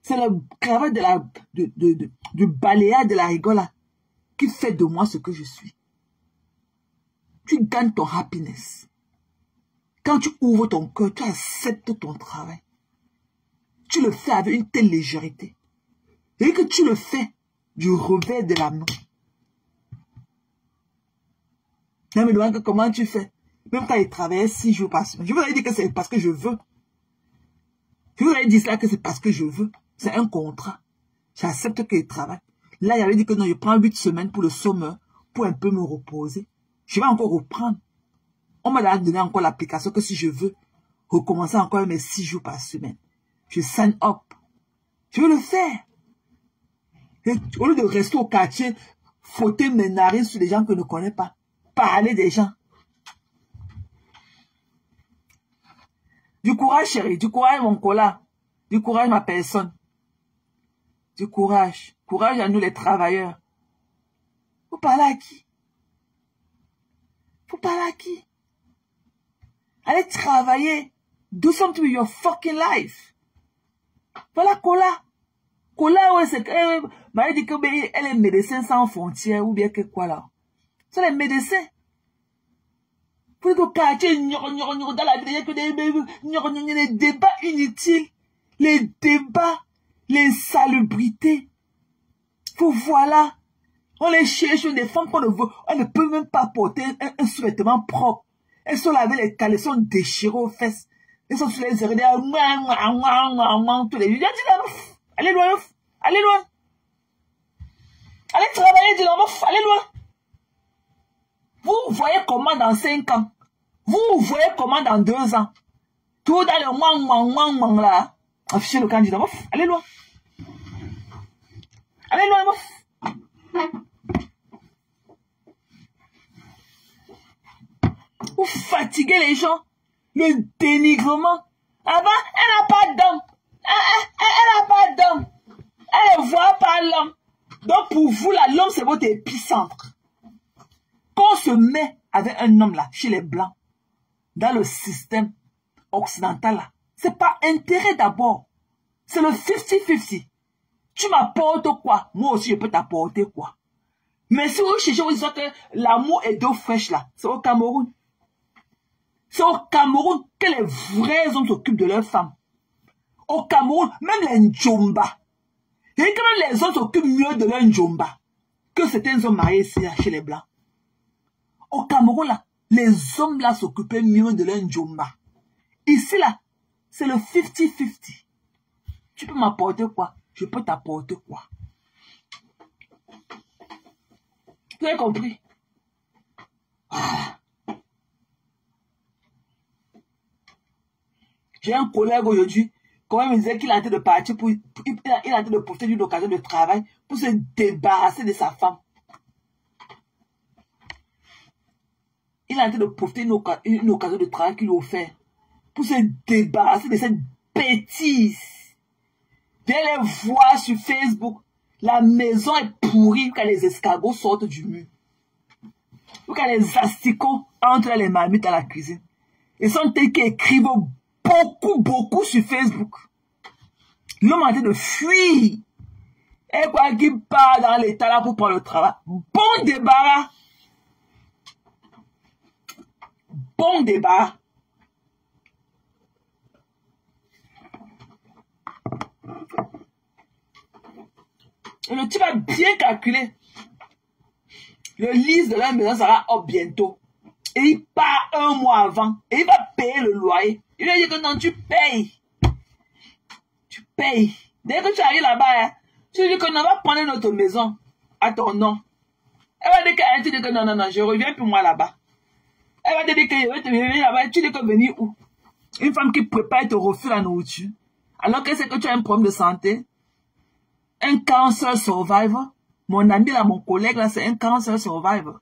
c'est le travail de balayage de la rigole là, qui fait de moi ce que je suis. Tu gagnes ton happiness. Quand tu ouvres ton cœur, tu acceptes ton travail. Tu le fais avec une telle légèreté. Et que tu le fais du revers de la main. Je me demande comment tu fais. Même quand il travaillait 6 jours par semaine. Je vous ai dit que c'est parce que je veux. Je vous ai dit cela que c'est parce que je veux. C'est un contrat. J'accepte qu'il travaille. Là, il avait dit que non, je prends 8 semaines pour le sommeur, pour un peu me reposer. Je vais encore reprendre. On m'a donné encore l'application que si je veux recommencer encore mes 6 jours par semaine, je sign up. Je vais le faire. Et au lieu de rester au quartier, frotter mes narines sur des gens que je ne connais pas, parler des gens. Du courage, chérie. Du courage, mon cola. Du courage, ma personne. Du courage. Courage à nous, les travailleurs. Vous parlez à qui? Vous parlez à qui? Allez travailler. Do something with your fucking life. Voilà, cola. Cola, ouais, c'est qu'elle m'a dit qu'elle est médecin sans frontières ou bien que quoi là. C'est les médecins. Pour le quartier, dans la vie, il y a que des débats inutiles. Les débats, l'insalubrité. Pour voilà. On les cherche des femmes qu'on ne veut. On ne peut même pas porter un sous-vêtement propre. Elles sont là avec les caleçons déchirés aux fesses. Elles sont sur les oreilles. Tous les jours. Allez loin. Allez loin. Allez travailler, dis la allez loin. Vous voyez comment dans 5 ans. Vous voyez comment dans 2 ans. Tout dans le là. Affichez le candidat. Allez loin. Allez loin, Vous fatiguez les gens. Le dénigrement. Avant, elle n'a pas d'homme. Elle n'a pas d'homme. Elle ne voit pas l'homme. Donc pour vous, là, l'homme, c'est votre épicentre. Quand on se met avec un homme, là, chez les Blancs, dans le système occidental, là, c'est pas intérêt d'abord. C'est le 50-50. Tu m'apportes quoi? Moi aussi, je peux t'apporter quoi? Mais si vous cherchez, vous dites que l'amour est d'eau fraîche, là, c'est au Cameroun. C'est au Cameroun que les vrais hommes s'occupent de leurs femmes. Au Cameroun, même les Ndjomba. Et que même les hommes s'occupent mieux de leurs Ndjomba que certains hommes mariés ici, chez les Blancs. Au Cameroun, là, les hommes là s'occupaient mieux de leurs Ndjomba. Ici, là, c'est le 50-50. Tu peux m'apporter quoi? Je peux t'apporter quoi? Vous avez compris? Ah. J'ai un collègue aujourd'hui, quand il me disait qu'il a été de partir il a été de profiter d'une occasion de travail pour se débarrasser de sa femme. Il a été de profiter d'une occasion de travail qu'il lui a offert pour se débarrasser de cette bêtise. Viens les voir sur Facebook. La maison est pourrie quand les escargots sortent du mur. Ou quand les asticots entrent les marmites à la cuisine. Ils sont tels qui écrivent beaucoup sur Facebook. L'homme a été de fuir. Et quoi qu'il part dans l'état là pour prendre le travail. Bon débarras. Bon débarras. Et le type a bien calculé. Le lease de la maison sera up bientôt. Et il part 1 mois avant. Et il va payer le loyer. Il lui a dit que non, tu payes. Tu payes. Dès que tu arrives là-bas, tu lui dis que non, va prendre notre maison à ton nom. Elle va dire que non, je reviens pour moi là-bas. Elle va te dire que je vais te venir là-bas. Tu dis que venir où? Une femme qui prépare et te refuse la nourriture. Alors que c'est que tu as un problème de santé. Un cancer survivor. Mon ami là, mon collègue là, c'est un cancer survivor.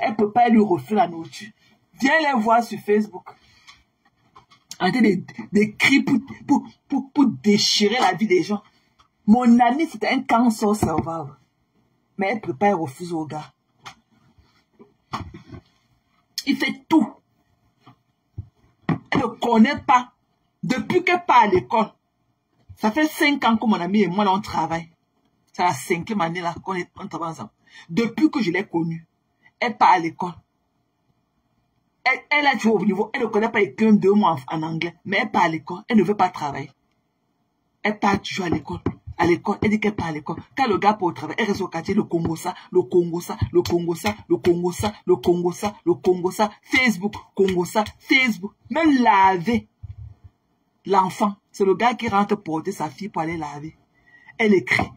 Elle peut pas lui refuser la nourriture. Viens les voir sur Facebook. Arrêtez des cris pour déchirer la vie des gens. Mon ami, c'était un cancer survivor. Mais elle peut pas refuser au gars. Il fait tout. Elle ne connaît pas. Depuis qu'elle part à l'école. Ça fait 5 ans que mon ami et moi, là, on travaille. C'est la 5e année là qu'on travaille ensemble. Depuis que je l'ai connue, elle part à l'école. Elle a toujours au niveau, elle ne connaît pas qu'un 2 mois en anglais, mais elle part à l'école, elle ne veut pas travailler. Elle part toujours à l'école. À l'école, elle dit qu'elle part à l'école. Quand le gars part au travail, elle reste au quartier, le Congo ça, le Congo ça, le Congo ça, le Congo ça, le Congo ça, le Congo ça, Facebook, Congo ça, Facebook. Même laver l'enfant, c'est le gars qui rentre porter sa fille pour aller laver. Elle écrit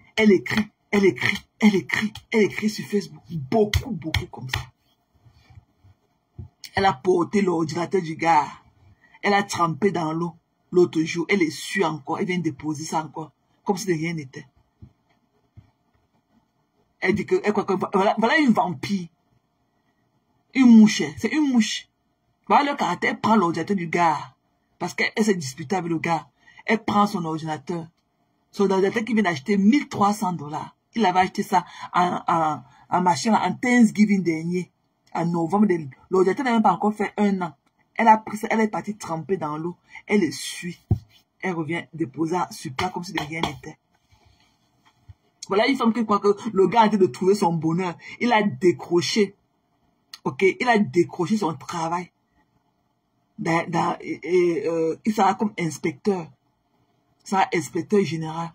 sur Facebook. Beaucoup comme ça. Elle a porté l'ordinateur du gars. Elle a trempé dans l'eau l'autre jour. Elle est sûre encore. Elle vient déposer ça encore. Comme si de rien n'était. Elle dit que, voilà une vampire. Une mouche. C'est une mouche. Voilà le caractère. Elle prend l'ordinateur du gars. Parce qu'elle s'est disputée avec le gars. Elle prend son ordinateur. Son ordinateur qui vient d'acheter $1300. Il avait acheté ça en machin en Thanksgiving dernier. En novembre. L'ordinateur n'a même pas encore fait 1 an. Elle a pris ça. Elle est partie tremper dans l'eau. Elle le suit. Elle revient déposer sur place comme si de rien n'était. Voilà une femme qui croit que le gars a été de trouver son bonheur. Il a décroché Ok, il a décroché son travail. Il sera comme inspecteur. Il sera inspecteur général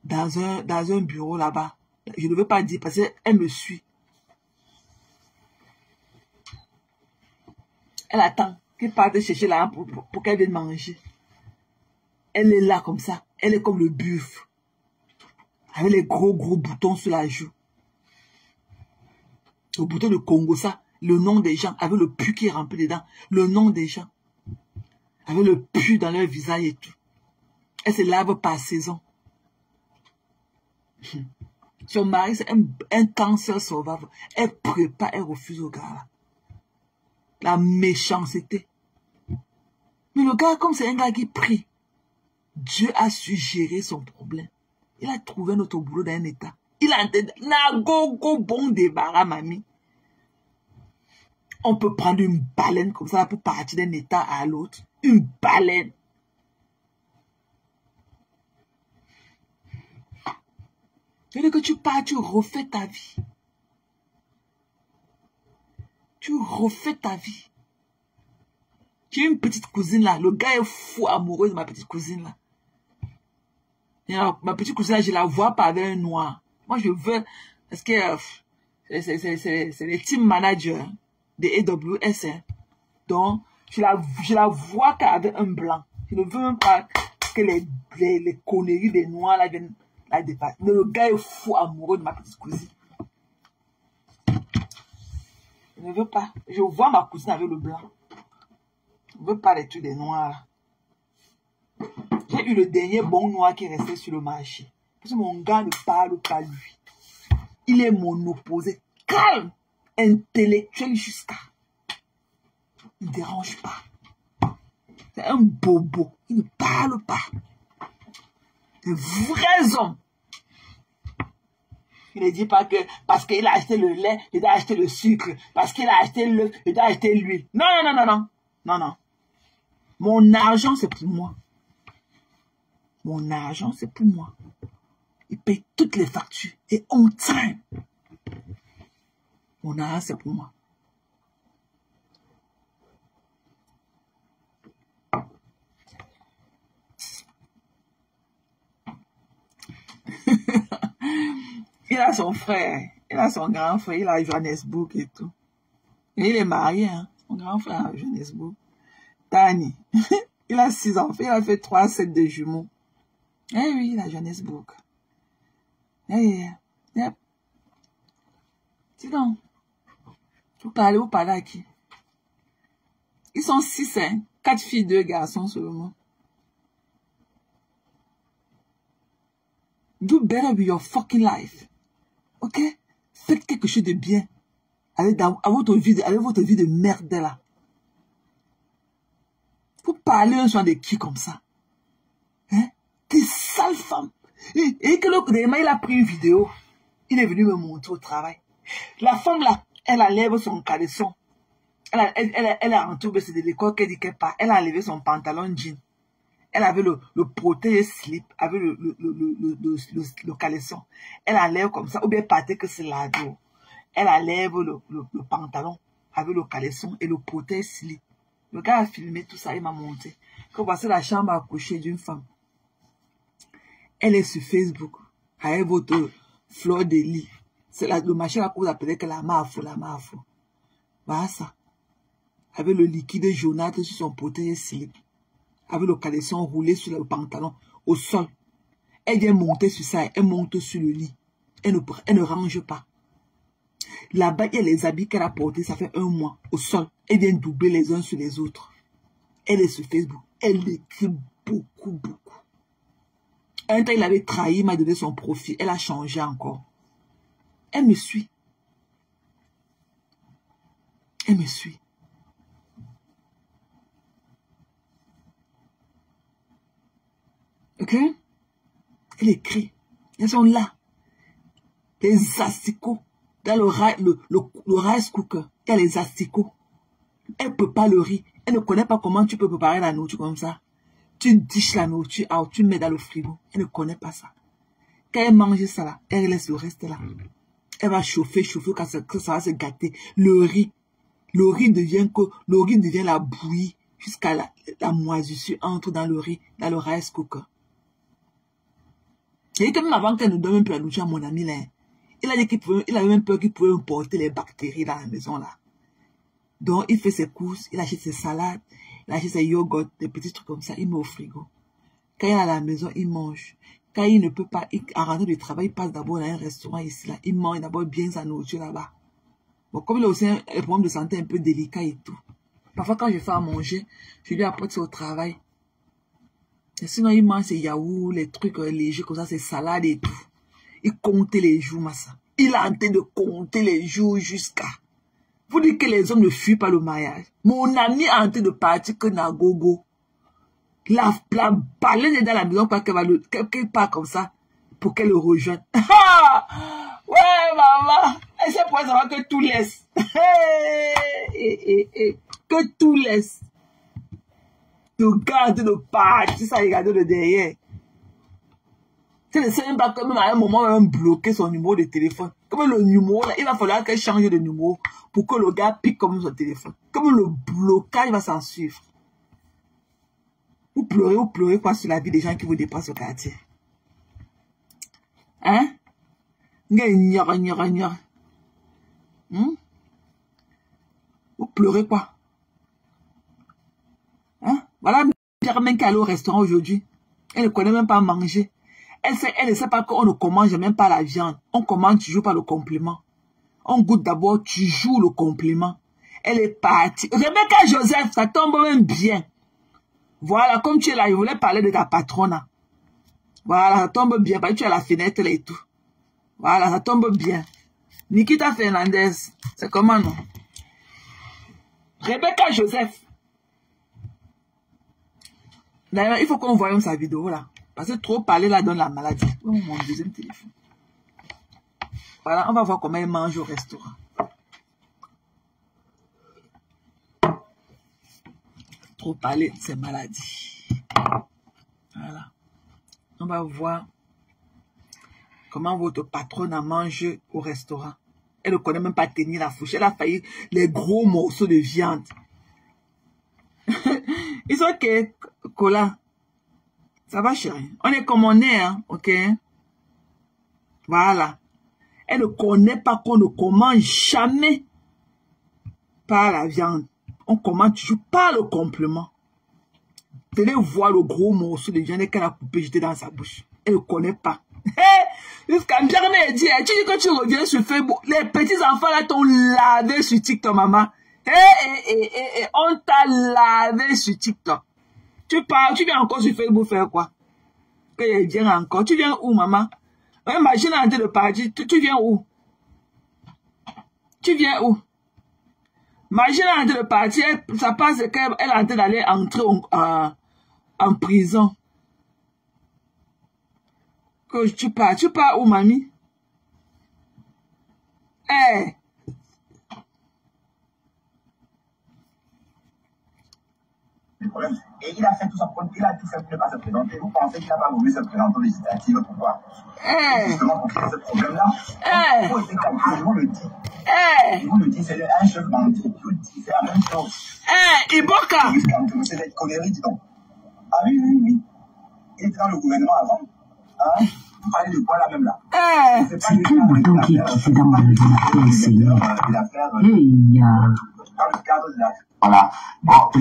dans un bureau là-bas. Je ne veux pas dire parce qu'elle me suit. Elle attend qu'il parte chercher là pour qu'elle vienne manger. Elle est là comme ça. Elle est comme le buffle. Avec les gros boutons sur la joue. Le bouton de Congo, ça. Le nom des gens. Avec le pu qui est rempli dedans. Le nom des gens. Avec le pu dans leur visage et tout. Elle se lave par saison. Son mari, c'est un cancer sauvage. Elle prépare, elle refuse au gars là. La méchanceté. Mais le gars, comme c'est un gars qui prie, Dieu a su gérer son problème. Il a trouvé notre boulot dans un état. Il a un bon débarras, mamie. On peut prendre une baleine comme ça pour partir d'un état à l'autre. Une baleine. C'est-à-dire que tu pars, tu refais ta vie. Tu refais ta vie. J'ai une petite cousine là. Le gars est fou amoureux de ma petite cousine là. Et alors, ma petite cousine là, je la vois pas avec un noir. Moi, je veux... Parce que c'est les team managers de AWS. Hein. Donc, je la vois qu'avec un blanc. Je ne veux même pas que les conneries des noirs là viennent la dépasser. Mais le gars est fou amoureux de ma petite cousine. Je ne veux pas. Je vois ma cousine avec le blanc. Je ne veux pas les trucs des noirs. J'ai eu le dernier bon noir qui est resté sur le marché. Parce que mon gars ne parle pas lui. Il est mon opposé. Calme. Intellectuel jusqu'à. Il ne dérange pas. C'est un bobo. Il ne parle pas. De vrais hommes. Il ne dit pas que parce qu'il a acheté le lait, il doit acheter le sucre. Parce qu'il a acheté l'œuf, il doit acheter l'huile. Non, non, non, non, non. Non, non. Mon argent, c'est pour moi. Mon argent, c'est pour moi. Il paye toutes les factures. Et on time. Mon argent, c'est pour moi. Il a son frère. Il a son grand frère. Il a Johannesburg et tout. Et il est marié, hein. Mon grand frère à Johannesburg. Tani. Il a 6 enfants. Il a fait 3 sets de jumeaux. Eh oui, il a Johannesburg. Eh, yep. Dis donc. Vous parlez à qui? Ils sont 6, hein. 4 filles, 2 garçons seulement. Do better with your fucking life. Ok? Faites quelque chose de bien. Avec votre vie de merde là. Vous parlez un soir de qui comme ça? Hein? T'es sale femme. Et que l'autre, il a pris une vidéo. Il est venu me montrer au travail. La femme là, elle enlève son caleçon. Elle a entouré, c'est de l'école qu'elle dit qu'elle part. Elle a enlevé son pantalon jean. Elle avait le protège slip, avec le caleçon. Elle enlève comme ça, ou bien partait que c'est la dos. Elle enlève le pantalon avec le caleçon et le protège slip. Le gars a filmé tout ça, il m'a montré. Que voici la chambre à coucher d'une femme. Elle est sur Facebook, avec votre fleur de lit. C'est le machin là que vous appelez que la mafo. Voilà ça. Avec le liquide jaunâtre sur son protège slip. Avec le caleçon roulé sur le pantalon, au sol. Elle vient monter sur ça, elle monte sur le lit. Elle ne range pas. Là-bas, il y a les habits qu'elle a portés, ça fait 1 mois, au sol. Elle vient doubler les uns sur les autres. Elle est sur Facebook. Elle écrit beaucoup. Un temps, il avait trahi, il m'a donné son profil. Elle a changé encore. Elle me suit. Elle me suit. Ok? Elle écrit. Elles sont là. Les asticots. Dans le rice cooker. Il y a les asticots. Elle ne peut pas le riz. Elle ne connaît pas comment tu peux préparer la nourriture comme ça. Tu diches la nourriture, tu mets dans le frigo. Elle ne connaît pas ça. Quand elle mange ça là, elle laisse le reste là. Elle va chauffer, que ça va se gâter. Le riz, Le riz devient la bouillie jusqu'à la moisissure entre dans le riz, dans le rice cooker. Et que même avant qu'elle ne donne même plus la nourriture à mon ami là, il a dit qu'il avait même peur qu'il pouvait importer les bactéries dans la maison là. Donc il fait ses courses, il achète ses salades, il achète ses yogourts, des petits trucs comme ça, il met au frigo. Quand il est à la maison, il mange. Quand il ne peut pas, en rentrant du travail, il passe d'abord dans un restaurant ici là, il mange d'abord bien sa nourriture là-bas. Bon, comme il a aussi un problème de santé un peu délicat et tout. Parfois quand je fais à manger, je lui apporte ça au travail. Et sinon, il mange ses yaourts, les trucs légers comme ça, ses salades et tout. Il compte les jours, massa. Il a en train de compter les jours jusqu'à... Vous dites que les hommes ne fuient pas le mariage. Mon ami est en train de partir que Nagogo. La baleine est dans la maison pour qu'elle part comme ça pour qu'elle le rejoigne. Ouais, maman. Elle sait pour savoir que tout laisse. Que tout laisse. De garder de partir, ça regarde de derrière. Tu ne sais même pas que même à un moment, elle va même bloquer son numéro de téléphone. Comme le numéro, là, il va falloir qu'elle change de numéro pour que le gars pique comme son téléphone. Comme le blocage va s'en suivre. Vous pleurez quoi sur la vie des gens qui vous dépassent au quartier. Hein? Vous pleurez quoi? Hein? Voilà Germaine qui est allée au restaurant aujourd'hui. Elle ne connaît même pas manger. Elle ne sait pas qu'on ne commande même pas la viande. On commande toujours par le complément. On goûte d'abord toujours le complément. Elle est partie. Rebecca Joseph, ça tombe même bien. Voilà, comme tu es là, je voulais parler de ta patronne. Voilà, ça tombe bien. Parce que tu es à la fenêtre là et tout. Voilà, ça tombe bien. Nikita Fernandez, c'est comment non? Rebecca Joseph. D'ailleurs, il faut qu'on voie sa vidéo là. Parce que trop parler là donne la maladie. Oh, mon deuxième téléphone. Voilà, on va voir comment elle mange au restaurant. Trop parler, c'est maladie. Voilà. On va voir comment votre patronne mange au restaurant. Elle ne connaît même pas tenir la fourchette. Elle a failli les gros morceaux de viande. Ils sont ok, Cola. Ça va, chérie. On est comme on est, hein, ok? Voilà. Elle ne connaît pas qu'on ne commande jamais par la viande. On commande toujours par le complément. Tenez voir le gros morceau de viande qu'elle a coupé, jeté dans sa bouche. Elle ne connaît pas. Jusqu'à me jamais dit, tu dis que tu reviens sur Facebook. Les petits enfants là t'ont lavé sur TikTok, maman. On t'a lavé sur TikTok. Tu viens encore sur Facebook faire quoi? Que je viens encore. Tu viens où, maman? Imagine en train de partir. Tu viens où? Tu viens où? Imagine en train de partir. Ça passe qu'elle est en train d'aller entrer en prison. Que tu pars où, mamie? Eh! Et il a fait tout ça pour il a tout fait pour ne pas se présenter. Vous pensez qu'il n'a pas voulu se présenter aux législatives? Pourquoi? Justement pour créer ce problème-là. Il faut être calculé, je vous le dis. Je vous le dis, c'est un chef menti. Je vous le dis, c'est la même chose. Iboka! C'est cette connerie, dis donc. Ah oui. Il était dans le gouvernement avant. Hein? Vous parlez de quoi là même là? C'est quel bouton qui est fait dans mon essayé? Dans le cadre de la... Voilà. Bon, je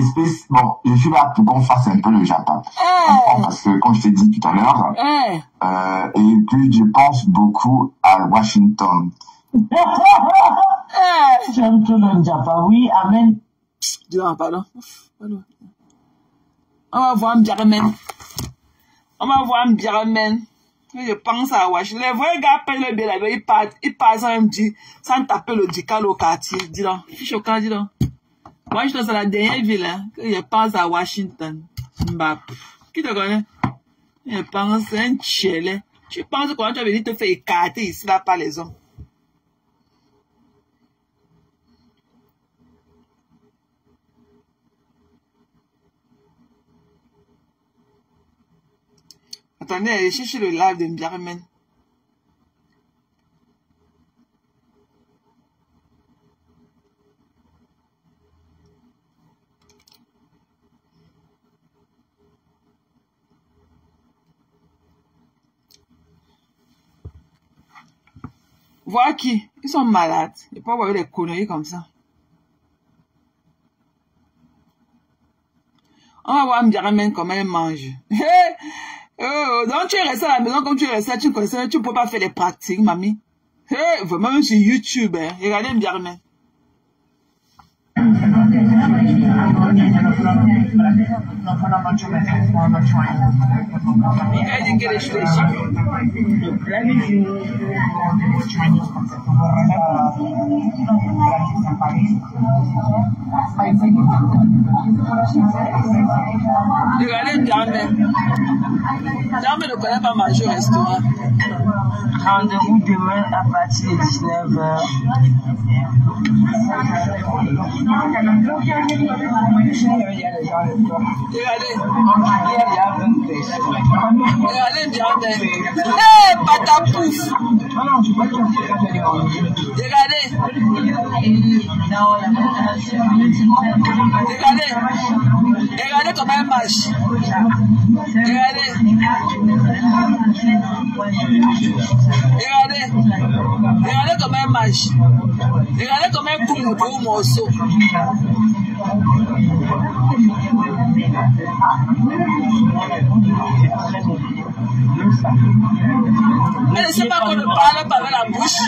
suis là pour qu'on fasse un peu le Japon. Parce que, comme je t'ai dit tout à l'heure, et puis je pense beaucoup à Washington. J'aime tout le Japon, oui, amen. Pardon. On va voir Mbiramen. Je pense à Washington. Les vrais gars payent le billet, ils passent sans taper le dical au quartier. Dis donc, c'est choquant, dis donc. Washington, c'est la dernière ville, hein, que je pense à Washington. Qui te connaît? Je pense à un tchèle. Tu penses comment tu as venu te faire écarter ici, là, par les hommes? Attendez, allez chercher le live de Mbiramen. Voir qui? Ils sont malades. Ils peuvent avoir des conneries comme ça. On va voir Mdiaramen comment elle mange. Oh, donc tu es resté à la maison comme tu es resté, tu connaissais, tu ne peux pas faire des pratiques, mamie. Vraiment, même sur YouTube, hein. Regardez Mdiaramen. Regardez Dame ne connaît pas manger au restaurant. Rendez-vous demain à partir de 19h. Regardez Dame. Hé, patapouf. Regardez. Regardez comment elle marche. Regardez. Regardez comment elle marche. Regardez comment elle coupe le gros morceau. Elle ne sait pas qu'on ne parle pas avec la bouche.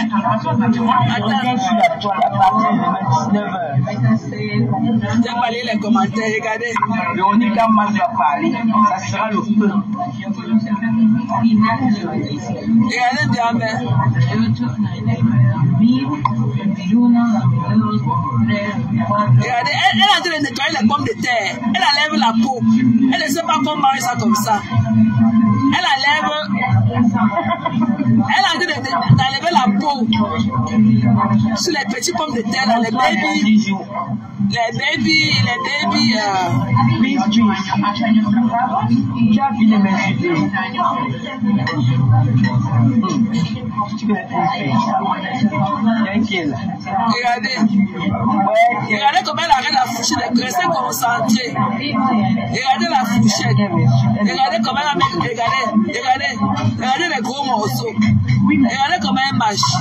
J'ai pas lu les commentaires, regardez. Véronica Mas va parler, ça sera le feu. Regardez bien, mais. Regardez, elle est en train de nettoyer les pommes de terre. Elle enlève la peau. Elle ne sait pas comment manger ça comme ça. Elle enlève. Elle est en train d'enlever la peau sur les petits pommes de terre, là, les baby. Tu as vu les m'insulter. Regardez comment elle arrête la fourchette, restez concentré. Regardez la fourchette. Regardez comment elle met. Regardez les gros morceaux. Regardez comment elle marche.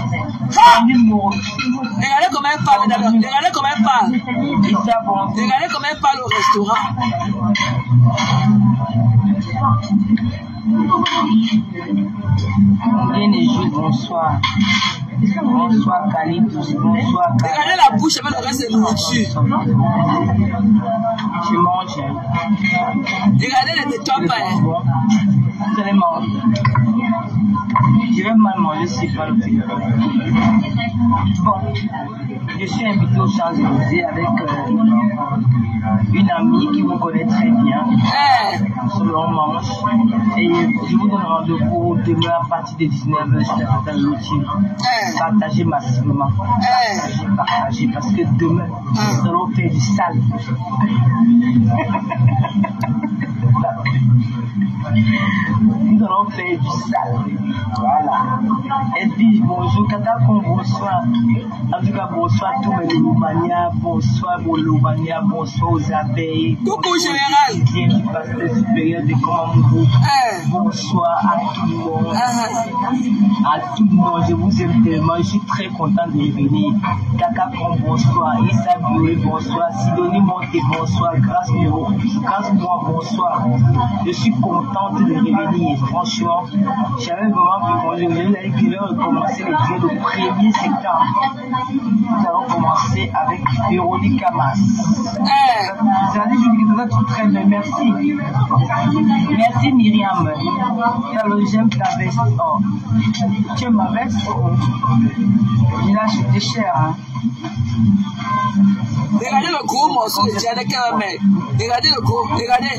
Regardez comment elle parle. Regardez comment elle parle. Regardez comment elle parle au restaurant. Bonsoir. Bonsoir Calipos, bonsoir. Regardez la bouche avec le reste de nourriture. Je mange. Regardez les détours. Vous allez manger. Je vais mal manger si je pas le faire. Bon, je suis invité aux Champs-Élysées avec une amie qui vous connaît très bien. Sur le mange. Et je vous donne rendez-vous demain à partir de 19h sur la table YouTube. Partagez massivement. Partagez parce que demain, nous allons faire du sale. Nous allons faire du sale. Voilà. Et puis bonjour, Kata, bonsoir. En tout cas, bonsoir tous mes Loumania, bonsoir vos Loumania, bonsoir aux abeilles. Coucou général. Bien du pasteur supérieur de Komamou. Bonsoir à tout le monde. À tout le monde, je vous aime tellement. Je suis très content de revenir. Kaka, bonsoir. Issa Bioé, bonsoir. Sidonie Monté, bonsoir. Grâce moi, bonsoir. Je suis contente de revenir. Franchement, j'avais vraiment pu manger. Je vais recommencer les jours le 1er septembre. Nous allons commencer avec Véronica Mas. Vous allez jouer très bien. Merci. Merci Myriam. J'aime ta veste. Oh. Tu aimes ma veste? Il a acheté cher. Hein? Regardez le gros morceau de viande qu'elle va mettre. Regardez le gros, regardez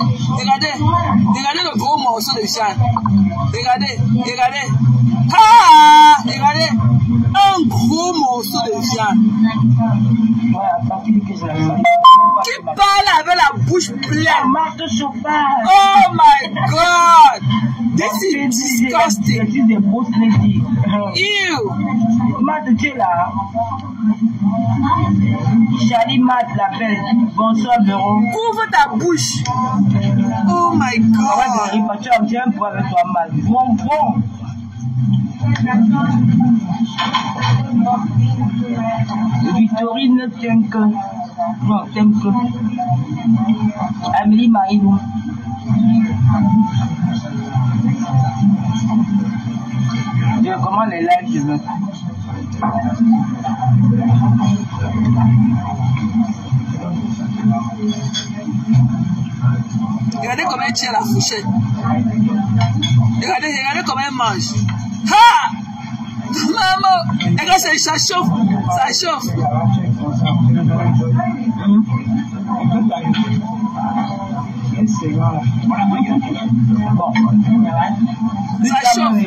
le gros morceau de viande. Regardez. Ah, regardez, un gros morceau de viande. Qui parle avec la bouche pleine. Oh my God, this is disgusting. Ew. Chalimat l'appelle. Bonsoir Véro. Couvre ta bouche. Oh my God. Victorine t'aime que. Non, t'aime que. Amélie Marilou. Comment les lives je veux. Regardez comment elle tient la fourchette. Regardez comment elle mange. Ha! Maman! Regarde, ça chauffe. Ça chauffe. Ça chauffe.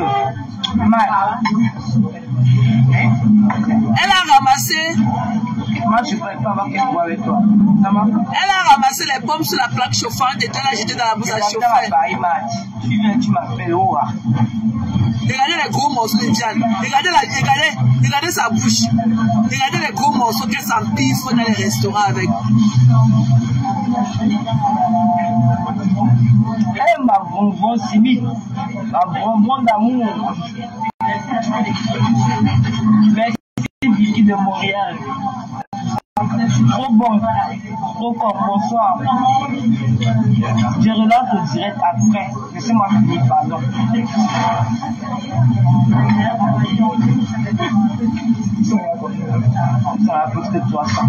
Elle a ramassé. Moi, je ne pourrais pas avoir quelque chose avec toi. Elle a ramassé les pommes sur la plaque chauffante et elle a jeté dans la bouche à chauffer. Tu viens, tu m'appelles où? Regardez les gros morceaux de viande. Regardez sa bouche. Regardez les gros morceaux qu'elle s'empiffe dans les restaurants avec. Elle m'a bonbon simile. Ma bonbon d'amour. Merci Vicky de Montréal. Trop bon. Trop fort. Bonsoir. Je relance le direct après. Laissez-moi finir, pardon. Ça va plus que 300.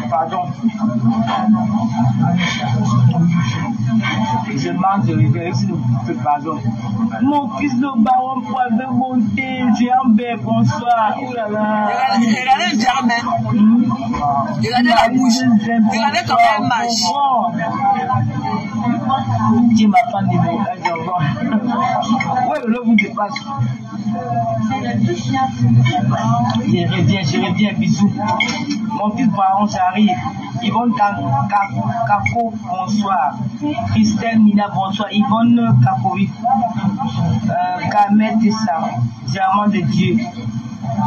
Pardon. Je mange de rivière si vous faites pardon. Mon fils de baron pouvait monter. J'ai un bébé, bonsoir. Oh là là. Regardez le germain. Regardez la bouche. Regardez comment elle marche. Dis ma femme de mon ouais, le vous dépasse. Je reviens, bisous. Mon fils baron, j'arrive. Yvonne Capo, bonsoir. Christelle Mina, bonsoir. Yvonne Capovi. Kamel Tessa, diamant de Dieu.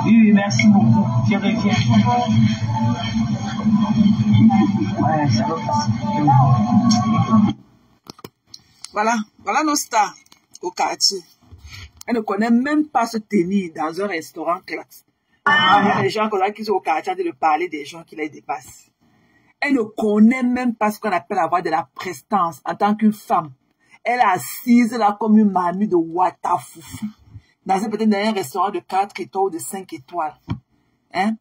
Oui, merci beaucoup. Je reviens. Ouais, ça va passer. Voilà nos stars au quartier. Elle ne connaît même pas se tenir dans un restaurant classe. Il y a des gens qui sont au quartier de parler des gens qui les dépassent. Elle ne connaît même pas ce qu'on appelle avoir de la prestance en tant qu'une femme. Elle est assise là comme une mamie de Ouattafou. Peut-être dans un restaurant de 4 étoiles ou de 5 étoiles. Hein?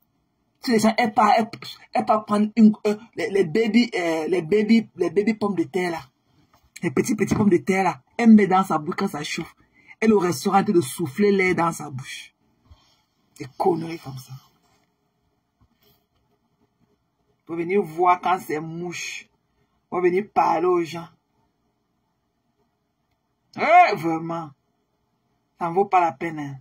Elle part prendre les baby pommes de terre là. Les petits pommes de terre là. Elle met dans sa bouche quand ça chauffe. Elle au restaurant en train de souffler l'air dans sa bouche. Des conneries comme ça. Pour venir voir quand c'est mouche. Pour venir parler aux gens. Vraiment. Ça ne vaut pas la peine. Hein.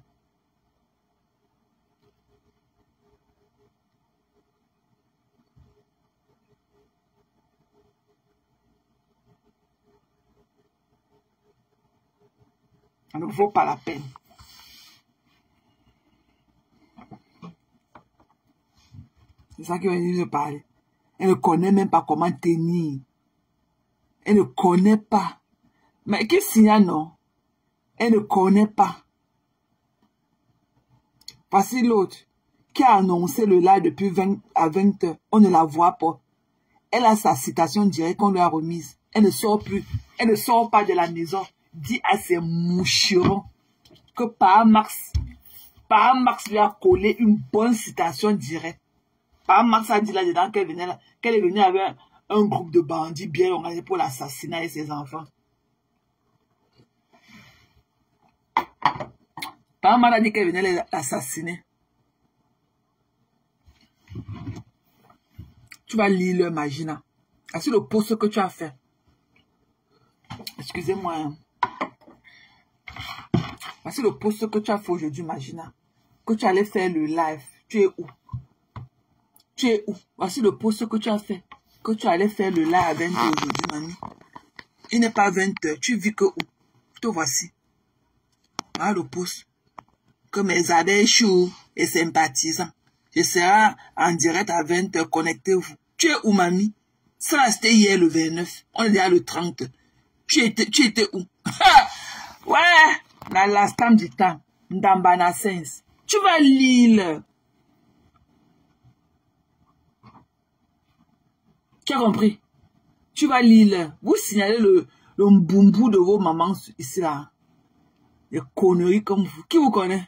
Ça ne vaut pas la peine. C'est ça qui va venir me parler. Elle ne connaît même pas comment tenir. Elle ne connaît pas. Mais qu'est-ce qu'il y a, non? Elle ne connaît pas. Voici l'autre qui a annoncé le live depuis 20 à 20 heures. On ne la voit pas. Elle a sa citation directe qu'on lui a remise. Elle ne sort plus. Elle ne sort pas de la maison. Dit à ses moucherons que Par Max lui a collé une bonne citation directe. Par Max a dit là-dedans qu'elle est venue avec un groupe de bandits bien organisé pour l'assassinat de ses enfants. Par Max a dit qu'elle venait l'assassiner. Tu vas lire le Magina. C'est le post que tu as fait. Excusez-moi. Voici le post que tu as fait aujourd'hui, Magina. Que tu allais faire le live. Tu es où? Tu es où? Voici le post que tu as fait. Que tu allais faire le live à 20 h aujourd'hui, mamie. Il n'est pas 20 h. Tu vis que où? Te voici. Voilà le post. Que mes adhérents chauds et sympathisants. Je serai en direct à 20 h. Connectez-vous. Tu es où, mamie? Ça, c'était hier le 29. On est déjà le 30. Tu étais où? Ouais! Dans l'instant du temps. Ndambana Sens. Tu vas lire. Tu as compris? Tu vas lire. Vous signalez le mboumboum de vos mamans ici là. Des conneries comme vous. Qui vous connaît?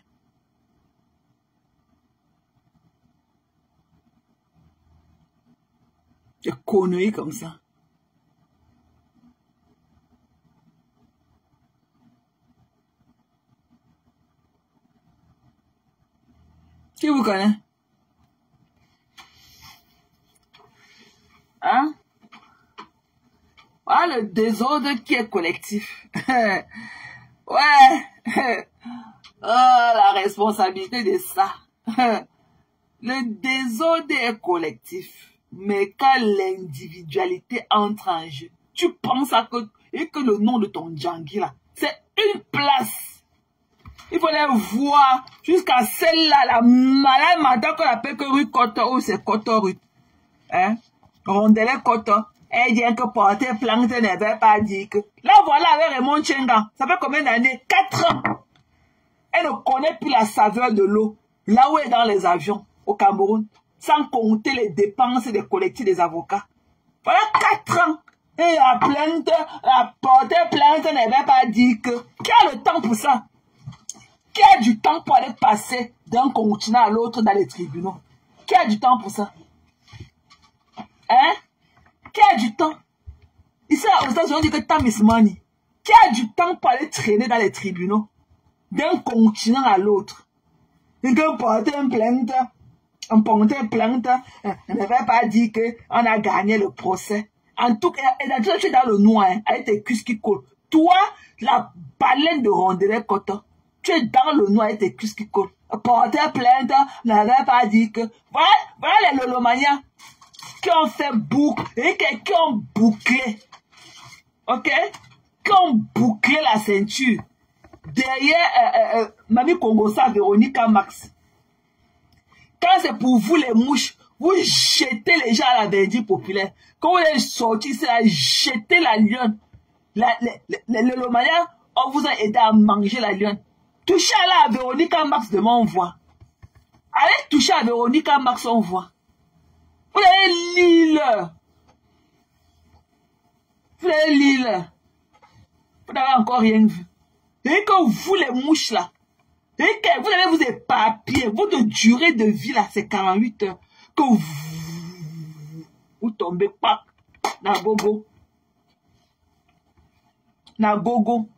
Des conneries comme ça. Qui vous connaît? Hein? Voilà le désordre qui est collectif. Ouais. Oh, la responsabilité de ça. Le désordre est collectif. Mais quand l'individualité entre en jeu, tu penses à que le nom de ton Djangui là, c'est une place. Il faut les voir jusqu'à celle-là, la malade madame qu'on appelle que rue Koto, ou c'est Koto rue. Hein? Rondelet Koto. Elle dit que porter plainte n'avait pas dit que. Là, voilà, avec Raymond Tchenga. Ça fait combien d'années? 4 ans. Elle ne connaît plus la saveur de l'eau. Là où elle est dans les avions, au Cameroun. Sans compter les dépenses des collectifs des avocats. Voilà 4 ans. Et la porter plainte n'avait pas dit que. Qui a le temps pour ça? Qui a du temps pour aller passer d'un continent à l'autre dans les tribunaux? Qui a du temps pour ça? Hein? Qui a du temps? Ici, aux États-Unis, on dit que time is money. Qui a du temps pour aller traîner dans les tribunaux d'un continent à l'autre? Et que porter une plainte, on n'avait pas dit qu'on a gagné le procès. En tout cas, tu es dans le noir, hein, avec tes cuisses qui collent. Toi, la baleine de Rondelet Koto, tu es dans le noir avec tes cuisses qui collent. Porter plainte, n'avait pas dit que. Voilà les lolomanias qui ont fait boucle et qui ont bouclé. Ok? Qui ont bouclé la ceinture. Derrière Mamie Kongosa, Véronica Max. Quand c'est pour vous les mouches, vous jetez les gens à la verdure populaire. Quand vous êtes sortis, c'est à jeter la lionne. Le lomania, on vous a aidé à manger la lionne. Touchez à Véronica Max demain, on voit. Allez toucher à Véronica Max, on voit. Vous allez lire. Vous allez lire. Vous n'avez encore rien vu. Et que vous, les mouches, là, et que vous allez vous éparpiller. Votre durée de vie, là, c'est 48 heures. Que vous tombez pas. Nagogo. Nagogo.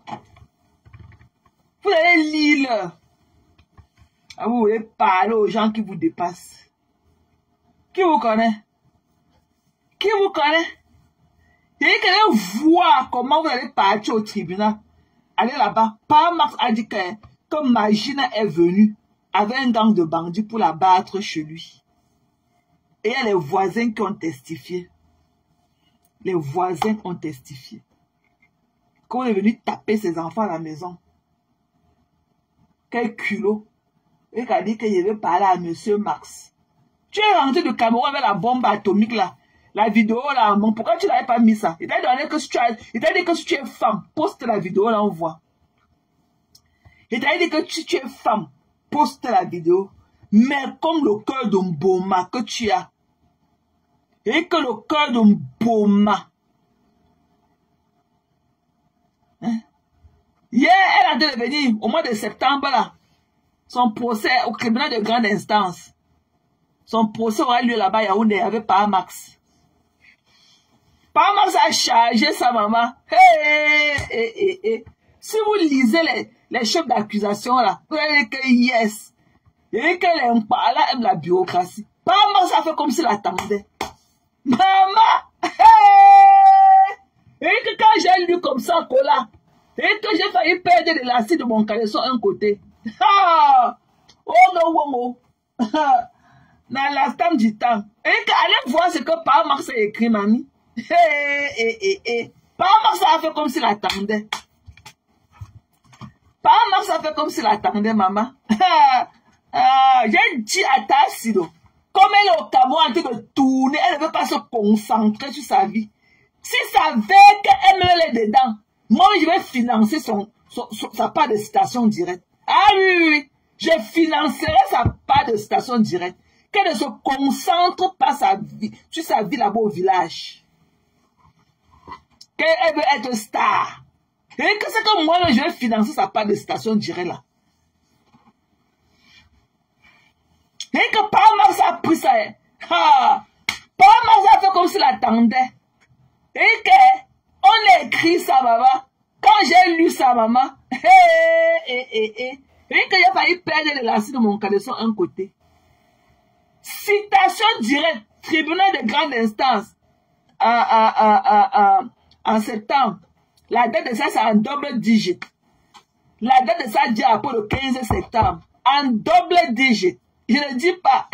Vous allez lire. Vous voulez parler aux gens qui vous dépassent. Qui vous connaît? Qui vous connaît? Et que allez voir comment vous allez partir au tribunal. Allez là-bas. Par Max a dit que Magina est venue avec un gang de bandits pour la battre chez lui. Et il y a les voisins qui ont testifié. Les voisins ont testifié. Quand on est venu taper ses enfants à la maison. Quel culot. Et qui a dit qu'il veut parler à monsieur Max. Tu es rentré de Cameroun avec la bombe atomique là. La vidéo là, bon, pourquoi tu n'avais pas mis ça? Il t'a dit que si tu es femme, poste la vidéo là, on voit. Il t'a dit que si tu es femme, poste la vidéo. Mais comme le cœur de Mboma que tu as, et que le cœur de Mboma, hein? Hier, elle a dû venir au mois de septembre là. Son procès au tribunal de grande instance. Son procès aura lieu là-bas à Yaoundé avec Paramax. Paramax a chargé sa maman. Si vous lisez les chefs d'accusation là, vous allez dire que yes. Et qu'elle aime la bureaucratie. Paramax a fait comme s'il attendait. Maman! Et que quand j'ai lu comme ça, Cola, et que j'ai failli perdre de l'acide de mon caleçon un côté. Oh non, dans l'instant du temps. Et allez voir ce que Paramax a écrit, mamie. Paramax a fait comme s'il attendait. Paramax a fait comme s'il attendait, maman. J'ai dit à Tassido, comme elle est au Cameroun en train de tourner, elle ne veut pas se concentrer sur sa vie. Si ça veut qu'elle me l'ait dedans, moi je vais financer sa part de citation directe. Ah oui. Je financerai sa part de station directe. Qu'elle ne se concentre pas sur sa vie là-bas au village. Qu'elle veut être star. Et que c'est que moi, je vais financer sa part de station directe là. Et que Parmax a pris ça. Parmax a fait comme s'il attendait. Et que on a écrit ça, maman. Quand j'ai lu ça, maman. Et que j'ai failli perdre les lacets de mon caleçon un côté. Citation directe. Tribunal de grande instance. En septembre. La date de ça, c'est en double digit. La date de ça, dit après le 15 septembre. En double digit. Je ne dis pas.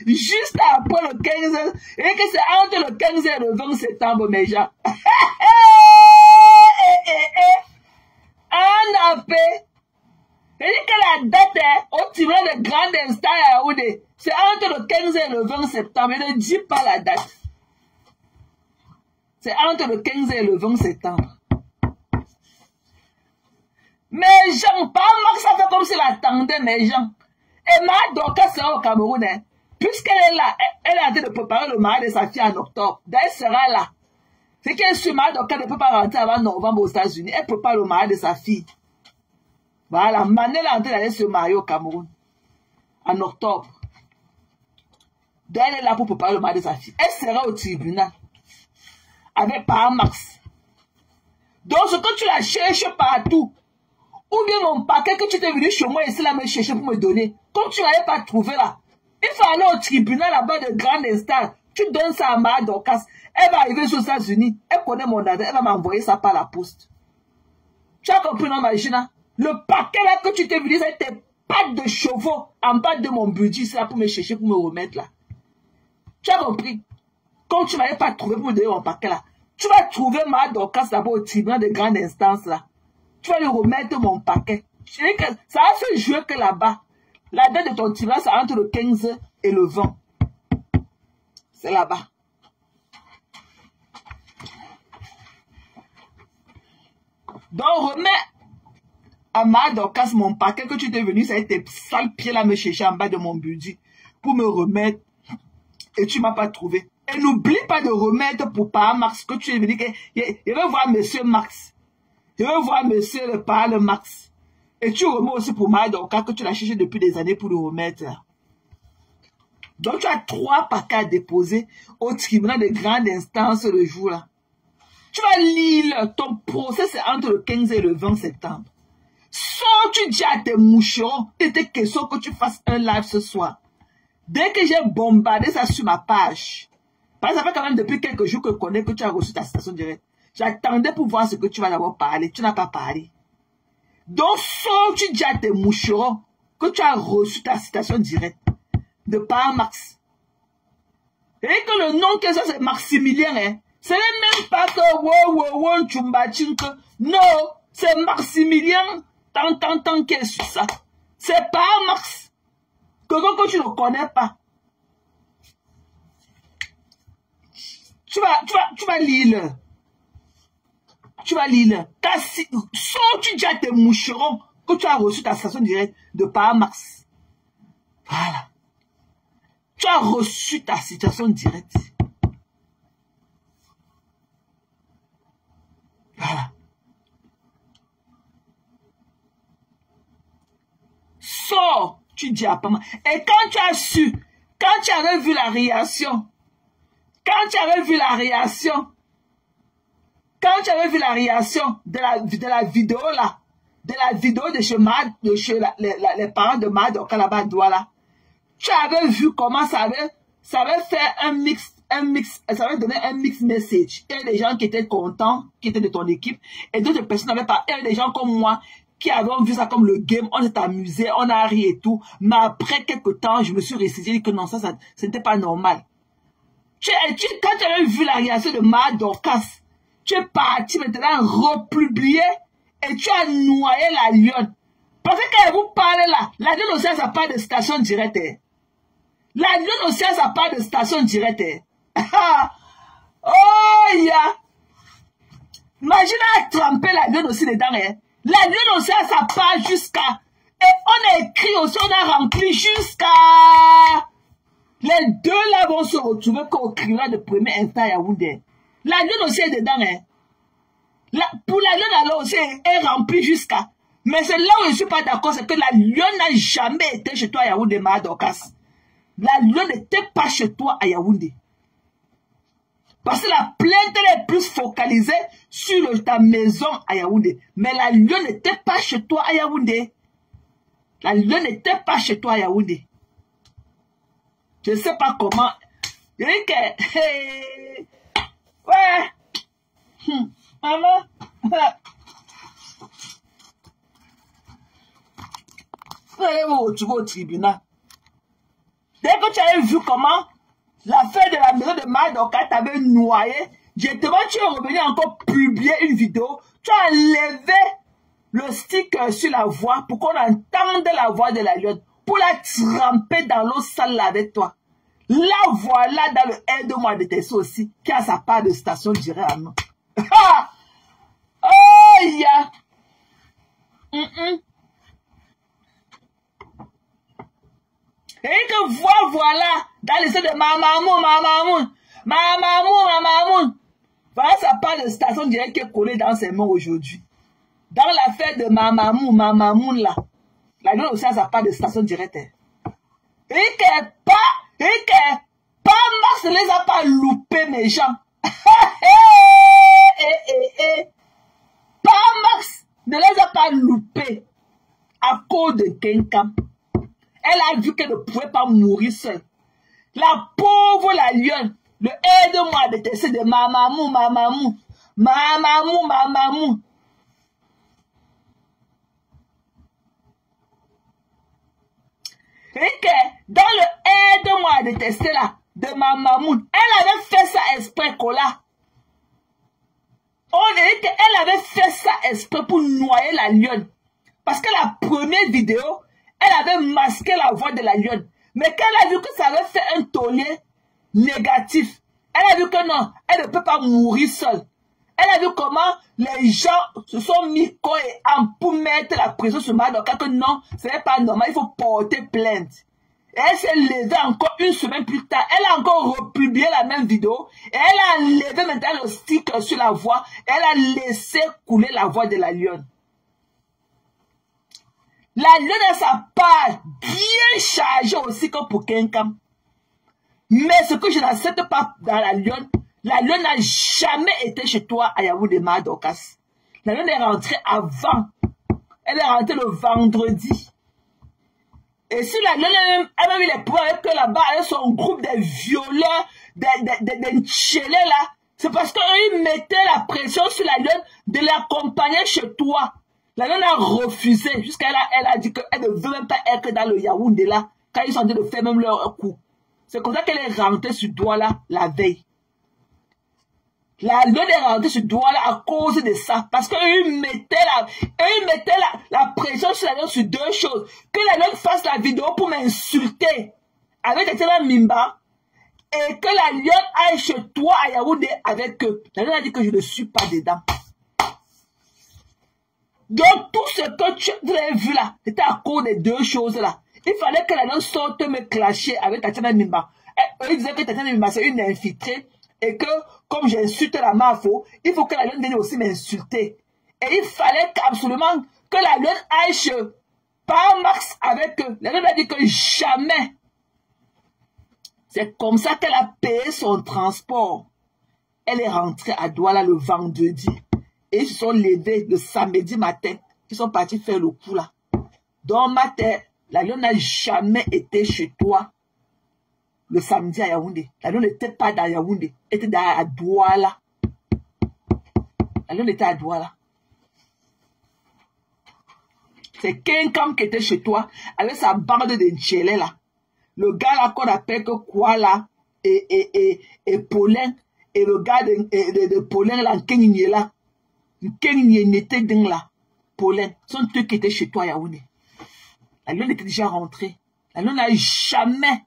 Juste après le 15. Et que c'est entre le 15 et le 20 septembre, mes gens. En AP. Et que la date est au tribunal de grande instance à Yaoundé. C'est entre le 15 et le 20 septembre. Je ne dis pas la date. C'est entre le 15 et le 20 septembre. Mes gens, pas Marx a fait comme s'il attendait, mes gens. Et ma Dorcas sera au Cameroun, hein. Puisqu'elle est là, elle est en train de préparer le mariage de sa fille en octobre. Elle sera là. C'est qu'elle suit ma Dorcas ne peut pas rentrer avant novembre aux États-Unis. Elle prépare le mariage de sa fille. Voilà, Manel est en train d'aller se marier au Cameroun. En octobre. Donc elle est là pour préparer le mariage de sa fille. Elle sera au tribunal. Avec Parmax. Donc ce que tu la cherches partout. Ou bien mon paquet que tu t'es venu chez moi ici là me chercher pour me donner. Comme tu ne l'avais pas trouvé là. Il faut aller au tribunal là-bas de grande instance. Tu donnes ça à ma Dorcas. Elle va arriver aux États-Unis. Elle connaît mon adresse. Elle va m'envoyer ça par la poste. Tu as compris, non, Magina? Le paquet là que tu t'es venu, c'était pattes de chevaux en bas de mon budget. C'est là pour me chercher, pour me remettre là. Tu as compris? Comme tu ne m'avais pas trouvé pour me donner mon paquet là. Tu vas trouver ma Dorcas d'abord au tribunal de grande instance là. Tu vas lui remettre mon paquet. Je dis que ça a fait jouer que là-bas. La date de ton tribunal, c'est entre le 15 et le 20. C'est là-bas. Donc, remets à ma Dorcas mon paquet que tu t'es venu, ça a été sale pied là me chercher en bas de mon budget pour me remettre. Et tu ne m'as pas trouvé. Et n'oublie pas de remettre pour Parmax que tu es venu. Je veux voir monsieur Max. Je veux voir monsieur le parle Max. Et tu remets aussi pour ma Dorcas que tu l'as cherché depuis des années pour le remettre. Donc tu as 3 paquets à déposer au tribunal de grande instance le jour là. Tu vas lire ton procès, c'est entre le 15 et le 20 septembre. Soit tu dis à tes moucherons, tes questions que tu fasses un live ce soir. Dès que j'ai bombardé ça sur ma page, parce que ça fait quand même depuis quelques jours que je connais que tu as reçu ta citation directe. J'attendais pour voir ce que tu vas d'abord parler. Tu n'as pas parlé. Donc, soit tu dis à tes moucherons que tu as reçu ta citation directe de Parmax. Et que le nom que ça, c'est Maximilien, hein. Ce n'est même pas que Tchumbachinke. Non, c'est Maximilien tant qui est sur ça. C'est Parmax. Que tu ne connais pas. Tu vas lire. Tu vas lire. Soit tu dis à tes moucherons que tu as reçu ta station directe de Parmax. Voilà. Tu as reçu ta citation directe. Voilà. Sors, tu dis à Parmax. Et quand tu as su, quand tu avais vu la réaction, de la vidéo là, de la vidéo de chez les parents de Mad au Calabas-Doua là, tu avais vu comment ça avait fait ça avait donné un mix message. Il y a des gens qui étaient contents, qui étaient de ton équipe, et d'autres personnes n'avaient pas. Il y a des gens comme moi qui avaient vu ça comme le game, on s'est amusé, on a ri et tout. Mais après quelques temps, je me suis ressaisi et dit que non, ça n'était pas normal. Quand tu avais vu la réaction de ma Dorcas, tu es parti maintenant republier et tu as noyé la lionne. Parce que quand vous parlez là, la lionne aussi n'a pas de station directe. La lionne aussi n'a pas de station directe. Oh, yeah. Imagine à tremper la lionne aussi dedans. La lune aussi a sa page jusqu'à... Et on a écrit aussi, on a rempli jusqu'à... Les deux là vont se retrouver quand on criera de premier instant à Yaoundé. La lune aussi est dedans, hein. Pour la lune alors aussi est remplie jusqu'à... Mais c'est là où je ne suis pas d'accord, c'est que la lune n'a jamais été chez toi à Yaoundé, Mahadokas. La lune n'était pas chez toi à Yaoundé. Parce que la plainte elle est plus focalisée sur ta maison à Yaoundé. Mais la lune n'était pas chez toi à Yaoundé. La lune n'était pas chez toi à Yaoundé. Je ne sais pas comment. Hey. Ouais. Maman. Tu vas au tribunal. Dès que tu avais vu comment l'affaire de la maison de Madoka t'avait noyé, directement tu es revenu encore publier une vidéo. Tu as enlevé le stick sur la voix pour qu'on entende la voix de la lionne, pour la tremper dans l'eau sale avec toi. La voilà dans le aide-moi de tes aussi, qui a sa part de station directe à nous. Oh, yeah. Et que voilà, dans l'essai de Mamamoun. Voilà sa part de station directe qui est collée dans ses mains aujourd'hui. Dans l'affaire de Mamamoun là, la lune aussi a sa part de station directe. Et que pas Max ne les a pas loupés, mes gens. Pas Max ne les a pas loupés à cause de Kenkam. Elle a vu qu'elle ne pouvait pas mourir seule. La pauvre la lionne, le aide-moi de tester de Mamamoun. Et que dans le aide-moi à détester là, de Mamamoun, elle avait fait ça exprès, Kola. On dirait qu'elle avait fait ça exprès pour noyer la lionne. Parce que la première vidéo, elle avait masqué la voix de la lionne. Mais quand elle a vu que ça avait fait un tollé négatif, elle a vu que non, elle ne peut pas mourir seule. Elle a vu comment les gens se sont mis corps et âme pour mettre la pression sur Madoka que non, ce n'est pas normal, il faut porter plainte. Et elle s'est levée encore une semaine plus tard. Elle a encore republié la même vidéo. Et elle a enlevé maintenant le sticker sur la voix. Elle a laissé couler la voix de la lionne. La lionne a sa part bien chargée aussi comme pour Kenkam. Mais ce que je n'accepte pas dans la lionne n'a jamais été chez toi à Yaoundé Madokas. La lionne est rentrée avant. Elle est rentrée le vendredi. Et si la lionne a même eu les pouvoirs que là-bas, avec son groupe de violeurs, des tchélés là, c'est parce qu'ils mettaient la pression sur la lionne de l'accompagner chez toi. La lionne a refusé, jusqu'à là, elle a dit qu'elle ne veut même pas être dans le Yaoundé là, quand ils sont en train de faire même leur coup. C'est comme ça qu'elle est rentrée sur Douala la veille. La lionne est rentrée sur Douala à cause de ça. Parce qu'ils mettaient la pression sur la lionne sur deux choses. Que la lionne fasse la vidéo pour m'insulter avec Etienne Mimba. Et que la lionne aille chez toi à Yaoundé avec eux. La lionne a dit que je ne suis pas dedans. Donc tout ce que tu as vu là, c'était à cause des deux choses là. Il fallait que la lionne sorte me clasher avec Tatiana Mimba. Ils disaient que Tatiana Mimba c'est une infiltrée. Et que, comme j'insulte la Mafo, il faut que la lionne vienne aussi m'insulter. Et il fallait absolument que la lionne aille chez pas Max avec eux. La lionne a dit que jamais. C'est comme ça qu'elle a payé son transport. Elle est rentrée à Douala le vendredi. Et ils se sont levés le samedi matin. Ils sont partis faire le coup là. Donc, matin, la lionne n'a jamais été chez toi. Le samedi à Yaoundé. La lionne n'était pas dans Yaoundé. Elle était à Douala. La lionne était à Douala. C'est Kenkam qui était chez toi avec sa bande de Ntchélé là. Le gars là qu'on appelle que quoi là et Paulin et le gars de Paulin là, Nkengné là. Nkengné n'était dingue là. Paulin. Sont eux qui étaient chez toi à Yaoundé. La lionne était déjà rentrée. La lionne n'a jamais.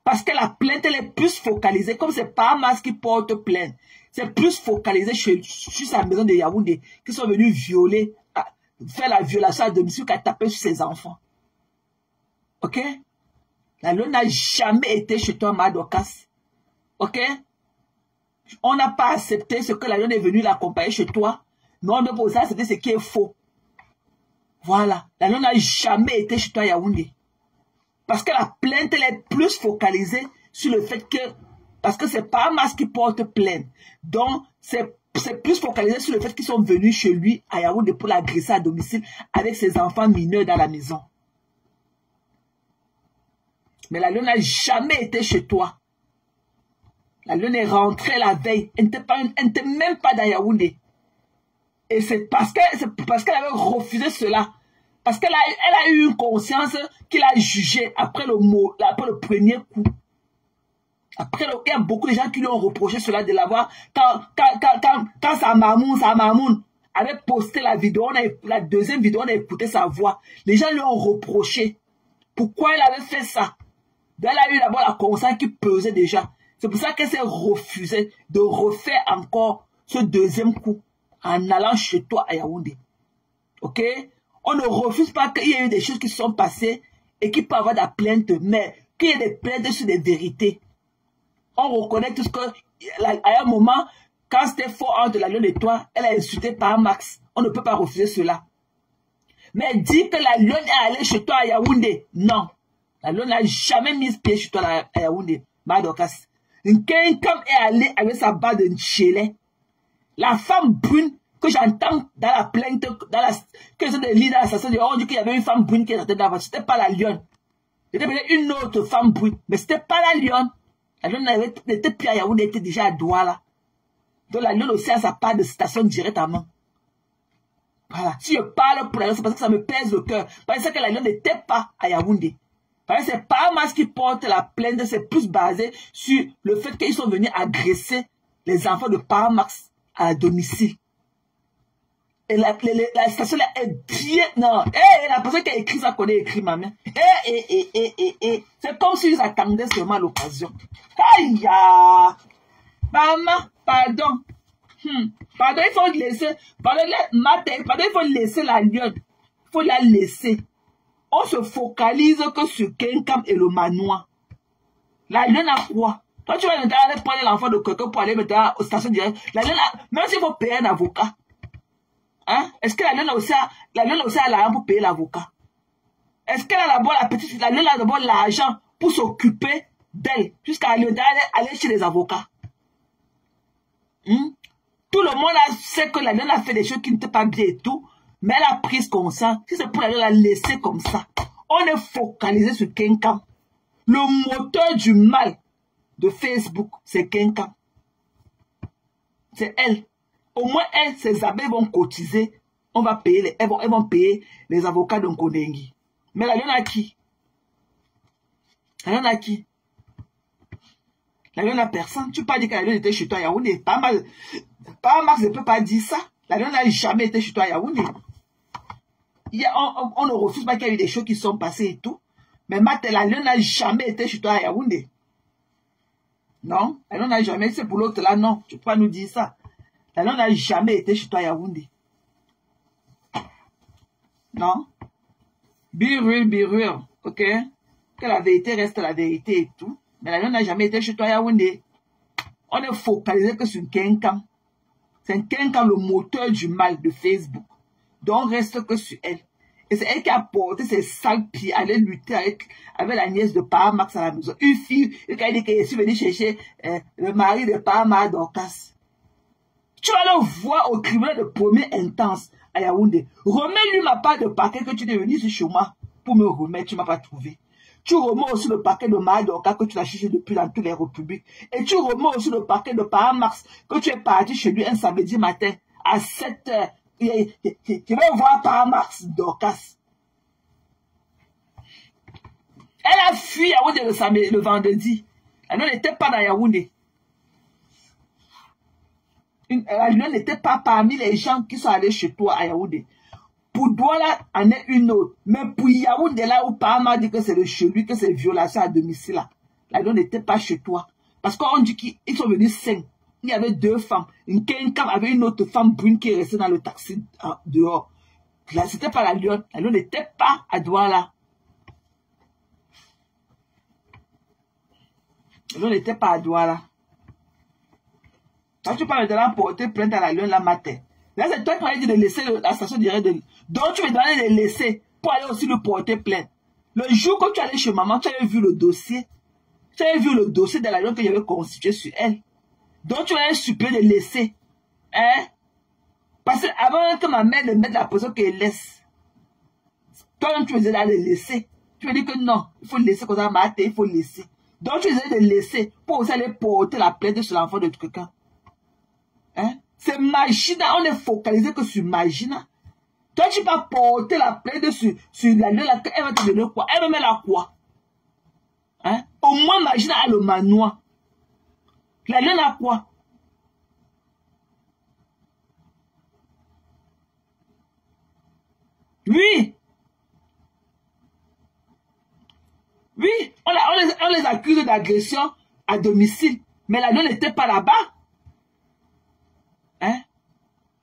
Parce que la plainte, elle est plus focalisée. Comme c'est pas Hamas qui porte plainte. C'est plus focalisé sur sa maison de Yaoundé. Qui sont venus violer fait la violation à domicile, qui a tapé sur ses enfants. Ok? La Lune n'a jamais été chez toi, ma Dorcas. Ok? On n'a pas accepté ce que la Lune est venue l'accompagner chez toi, mais on ne peut pas accepter ce qui est faux. Voilà. La Lune n'a jamais été chez toi, Yaoundé. Parce que la plainte, elle est plus focalisée sur le fait que, parce que c'est pas Hamas qui porte plainte. Donc, c'est plus focalisé sur le fait qu'ils sont venus chez lui à Yaoundé pour l'agresser à domicile avec ses enfants mineurs dans la maison. Mais la Lune n'a jamais été chez toi. La Lune est rentrée la veille. Elle n'était même pas dans Yaoundé. Et c'est parce qu'elle avait refusé cela. Parce qu'elle a eu une conscience qu'il a jugée après le premier coup. Après, il y a beaucoup de gens qui lui ont reproché cela de l'avoir. Quand sa mamoun avait posté la vidéo, la deuxième vidéo, on a écouté sa voix. Les gens lui ont reproché. Pourquoi elle avait fait ça? Elle a eu d'abord la conscience qui pesait déjà. C'est pour ça qu'elle s'est refusée de refaire encore ce deuxième coup en allant chez toi à Yaoundé. Ok? On ne refuse pas qu'il y ait eu des choses qui sont passées et qu'il peut y avoir de la plainte, mais qu'il y ait des plaintes sur des vérités. On reconnaît tout ce que, à un moment, quand c'était faux entre la Lune et toi, elle a insulté par Max. On ne peut pas refuser cela. Mais dire que la Lune est allée chez toi à Yaoundé, non. La Lune n'a jamais mis pied chez toi à Yaoundé. Madokas. Quelqu'un est allé avec sa barre de Nchélé. La femme brune que j'entends dans la plainte, que c'est des lits dans la station, on dit qu'il y avait une femme brune qui était dans la voiture. C'était pas la lionne. C'était peut-être une autre femme brune. Mais c'était pas la lionne. La lionne n'était plus à Yaoundé, elle était déjà à Douala. Donc la lionne aussi a sa part de station directement. Voilà. Si je parle pour la lionne, c'est parce que ça me pèse le cœur. Parce que la lionne n'était pas à Yaoundé. Parce que c'est pas Hamas qui porte la plainte, c'est plus basé sur le fait qu'ils sont venus agresser les enfants de Paramax à domicile. Et la station là est bien... Non, la personne qui a écrit ça connaît écrit ma main. C'est comme s'ils attendaient seulement l'occasion. Aïe! Maman, pardon. Pardon, il faut laisser... Pardon, il faut laisser la lionne. Il faut la laisser. On se focalise que sur Kenkam et le manoir. La lionne a quoi? Toi, tu vas aller prendre l'enfant de quelqu'un pour aller maintenant aux stations directes. La lionne a... Même s'il faut payer un avocat. Hein? Est-ce que la lionne a aussi l'argent pour payer l'avocat? Est-ce qu'elle a d'abord la lionne a d'abord l'argent pour s'occuper d'elle jusqu'à aller chez les avocats? Tout le monde sait que la lionne a fait des choses qui n'étaient pas bien et tout. Mais elle a pris conscience. Si c'est pour la laisser comme ça, on est focalisé sur Kenkam. Le moteur du mal de Facebook, c'est Kenkam. C'est elle. Au moins, elle, ses abeilles vont cotiser. On va payer elles vont payer les avocats de Nkondengi. Mais la lionne a qui? La lionne a qui? La lionne a personne. Tu peux pas dire que la lionne était chez toi à Yaoundé. Pas mal. Je ne peux pas dire ça. La lionne n'a jamais été chez toi à Yaoundé. On ne refuse pas qu'il y a eu des choses qui sont passées et tout. Mais la lionne n'a jamais été chez toi à Yaoundé. Non, la lionne n'a jamais été pour l'autre là, non. Tu ne peux pas nous dire ça. La lionne n'a jamais été chez toi à Yaoundé. Non. Birure, ok? Que la vérité reste la vérité et tout. Mais la lionne n'a jamais été chez toi à Yaoundé. On est focalisé que sur Kenkam. C'est Kenkam le moteur du mal de Facebook. Donc, reste que sur elle. Et c'est elle qui a porté ses sales pieds à aller lutter avec la nièce de Paramax à la maison. Une fille qui a dit qu'elle est venue chercher le mari de Paramax Dorcas. Tu vas le voir au tribunal de première instance à Yaoundé. Remets-lui ma part de paquet que tu es venu chez moi pour me remettre, tu ne m'as pas trouvé. Tu remets aussi le paquet de Marie Dorcas que tu l'as cherché depuis dans toutes les républiques. Et tu remets aussi le paquet de Paramax que tu es parti chez lui un samedi matin à 7 h. Tu vas voir Paramax Dorcas. Elle a fui à Yaoundé le vendredi. Elle n'était pas dans Yaoundé. Elle n'était pas parmi les gens qui sont allés chez toi à Yaoundé. Pour Douala, en est une autre. Mais pour Yaoundé, là où Paramax dit que c'est chez lui, que c'est violation à domicile, là. Elle n'était pas chez toi. Parce qu'on dit qu'ils sont venus 5. Il y avait 2 femmes. Une Kenkam avait une autre femme brune qui est restée dans le taxi dehors. Là, c'était pas la lionne. La lionne n'était pas à Douala. La lionne n'était pas à Douala. Quand tu parles de la porter plainte à la lionne, la matin. Là, c'est toi qui m'as dit de laisser la station directe. Donc, tu me donnais de laisser pour aller aussi le porter plainte. Le jour que tu allais chez maman, tu avais vu le dossier. Tu avais vu le dossier de la lionne que j'avais constitué sur elle. Donc, tu avais supplié de laisser. Hein? Parce que avant que ma mère ne mette la pression qu'elle laisse. Toi-même, tu me disais de laisser. Tu me dis que non, il faut laisser comme ça, il faut laisser. Donc, tu disais de laisser pour aussi aller porter la plainte sur l'enfant de quelqu'un. Hein? C'est Magina, on est focalisé que sur Magina. Toi, tu vas porter la plainte sur la lionne, elle va te donner quoi? Elle va mettre la quoi? Hein? Au moins, Magina a le manoir. La lionne a quoi? Oui. Oui, on les accuse d'agression à domicile. Mais la lionne n'était pas là-bas. Hein?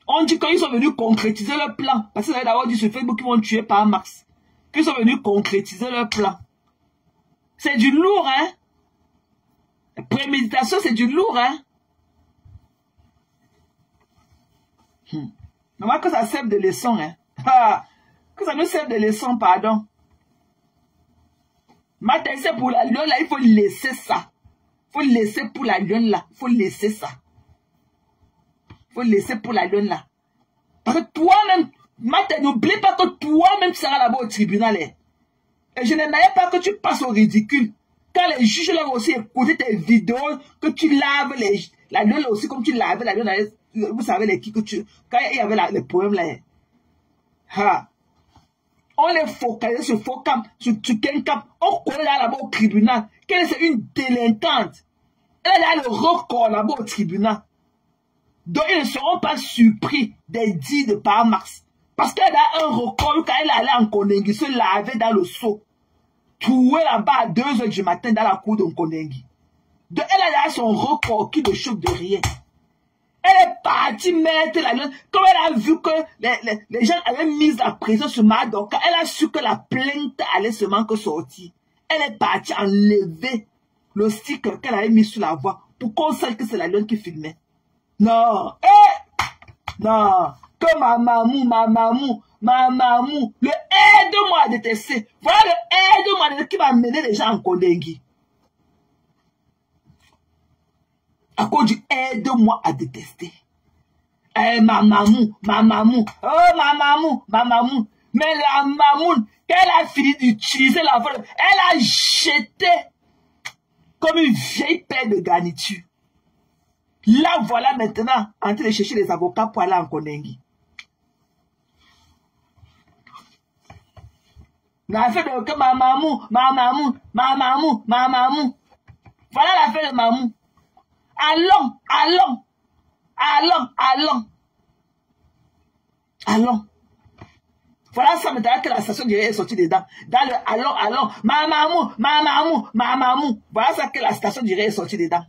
On dit qu'ils sont venus concrétiser leur plan. Parce que vous avez d'abord dit sur Facebook qu'ils vont tuer par Max. Qu'ils sont venus concrétiser leur plan. C'est du lourd, hein? La préméditation, c'est du lourd, hein? Normal que ça serve de leçon, hein? Que ça nous serve de leçon, pardon. Maintenant, c'est pour la lionne, là, il faut laisser ça. Il faut laisser pour la lionne, là. Il faut laisser ça. Il faut laisser pour la lionne, là. Parce que toi-même, Maintenant, n'oublie pas que toi-même, tu seras là-bas au tribunal. Hein. Et je n'aimerais pas que tu passes au ridicule. Quand les juges là aussi écouter tes vidéos, que tu laves la lionne aussi, comme tu lavais la lionne, vous savez les qui que tu... Quand il y avait les problèmes là. Ha. On est focalisé sur Focam, sur Kenkam. On connaît là-bas au tribunal qu'elle est une délinquante. Elle a le record là-bas au tribunal. Donc ils ne seront pas surpris des dits de Par Max. Parce qu'elle a un record quand elle allait en Kondengi, se laver dans le seau. Trouver là-bas à 2 h du matin dans la cour de Kondengi. Donc elle a son record qui ne choque de rien. Elle est partie mettre la lionne. Comme elle a vu que les gens avaient mis la pression sur Madoka, elle a su que la plainte allait seulement que sortir. Elle est partie enlever le sticker qu'elle avait mis sur la voie pour qu'on sache que c'est la lionne qui filmait. Non. Non. Que ma mamou, le aide-moi à détester. Voilà le aide-moi à détester qui va mener les gens en Kondengi. À cause du aide-moi à détester. Eh, ma mamou. Oh, ma mamou. Mais la mamoune, qu'elle a fini d'utiliser la voix, elle a jeté comme une vieille paire de garniture. Là, voilà maintenant, en train de chercher les avocats pour aller en Kondengi. La fait de que ma mamou. Voilà la fait de mamou. Allons. Voilà ça maintenant que la station est sortie dedans. Dans le allons. Ma mamou. Voilà ça que la station est sortie dedans.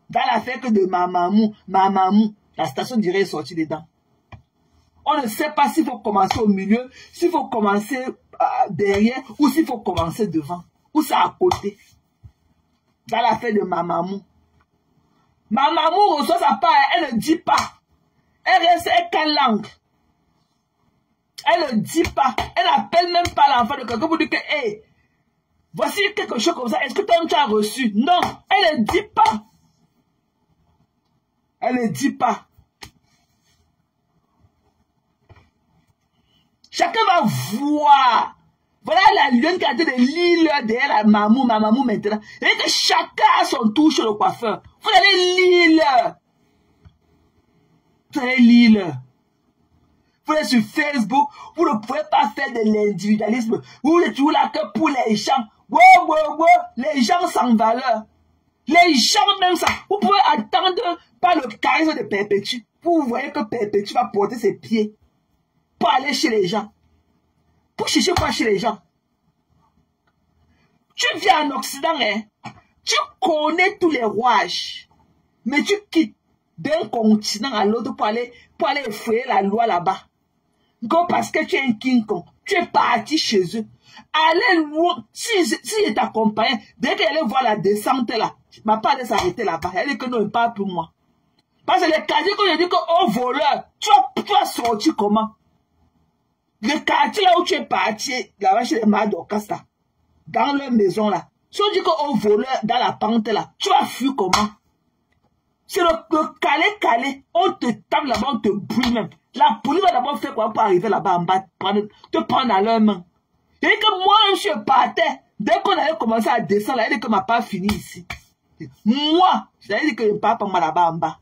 Dans l'affaire que de ma mamou, la station est sortie dedans. On ne sait pas s'il faut commencer au milieu, s'il faut commencer derrière, ou s'il faut commencer devant, ou c'est à côté. Dans l'affaire de ma mamou. Ma maman reçoit sa part, elle ne dit pas. Elle reste quelle langue. Elle ne dit pas. Elle n'appelle même pas l'enfant de quelqu'un pour dire que, hey, voici quelque chose comme ça. Est-ce que toi tu as reçu? Non, elle ne dit pas. Elle ne dit pas. Chacun va voir. Voilà la lionne qui a été de lire derrière la mamou, ma mamou maintenant. Et que chacun a son tour chez le coiffeur. Vous allez lire. Vous êtes sur Facebook, vous ne pouvez pas faire de l'individualisme. Vous êtes toujours là que pour les gens. Les gens sans valeur. Les gens même ça. Vous pouvez attendre par le charisme de Perpétue. Vous voyez que Perpétue va porter ses pieds pour aller chez les gens. Pour chercher quoi chez les gens? Tu viens en Occident, hein? Tu connais tous les rouages. Mais tu quittes d'un continent à l'autre pour aller effrayer la loi là-bas. parce que tu es un King Kong, tu es parti chez eux. Allez loin. Si je t'accompagnais, dès qu'elle allait voir la descente là, ma part allait s'arrêter là-bas. Elle dit que non, pas pour moi. Parce que les quartiers, quand je dis que oh voleur, tu as sorti comment? Le quartier là où tu es parti, là-bas chez les Madokas là, dans leur maison là, si on dit que oh voleur, dans la pente là, tu as fui comment? C'est le calé, on te tape là-bas, on te brûle même. La police va d'abord faire quoi pour arriver là-bas en bas, te prendre à leurs mains. Et que moi, je partais, dès qu'on avait commencé à descendre, elle dit que ma part fini ici. Moi, j'allais dire que je ne parle pas moi là-bas en bas.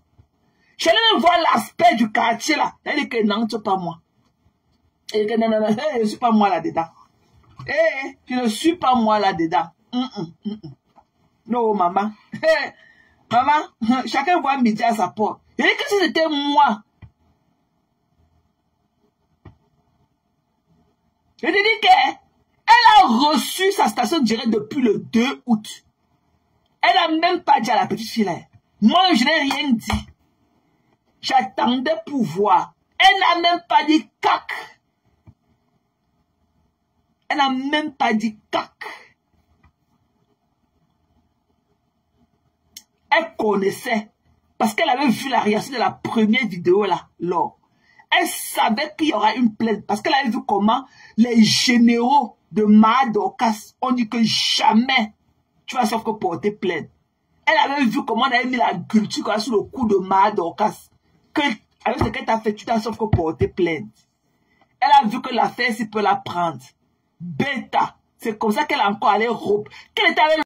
J'allais voir l'aspect du quartier là. Elle dit que non, tu n'es pas moi. Elle dit que non, je ne suis pas moi là-dedans. Je ne suis pas moi là-dedans. Non, maman. Maman, chacun voit midi à sa porte. Elle dit que si c'était moi. Je te dis qu'elle a reçu sa station directe depuis le 2 août. Elle n'a même pas dit à la petite fille là. Moi, je n'ai rien dit. J'attendais pour voir. Elle n'a même pas dit cac. Elle n'a même pas dit cac. Elle connaissait. Parce qu'elle avait vu la réaction de la première vidéo là. Lors. Elle savait qu'il y aura une plainte. Parce qu'elle avait vu comment les généraux de Madokas ont dit que jamais tu vas sauf que porter plainte. Elle avait vu comment on avait mis la culture sur le cou de Madokas. Que avec ce qu'elle t'a fait, tu t'as sauf que porter plainte. Elle a vu que l'affaire, s'il peut la prendre. Bêta. C'est comme ça qu'elle a encore allé rompre. Qu'elle était avec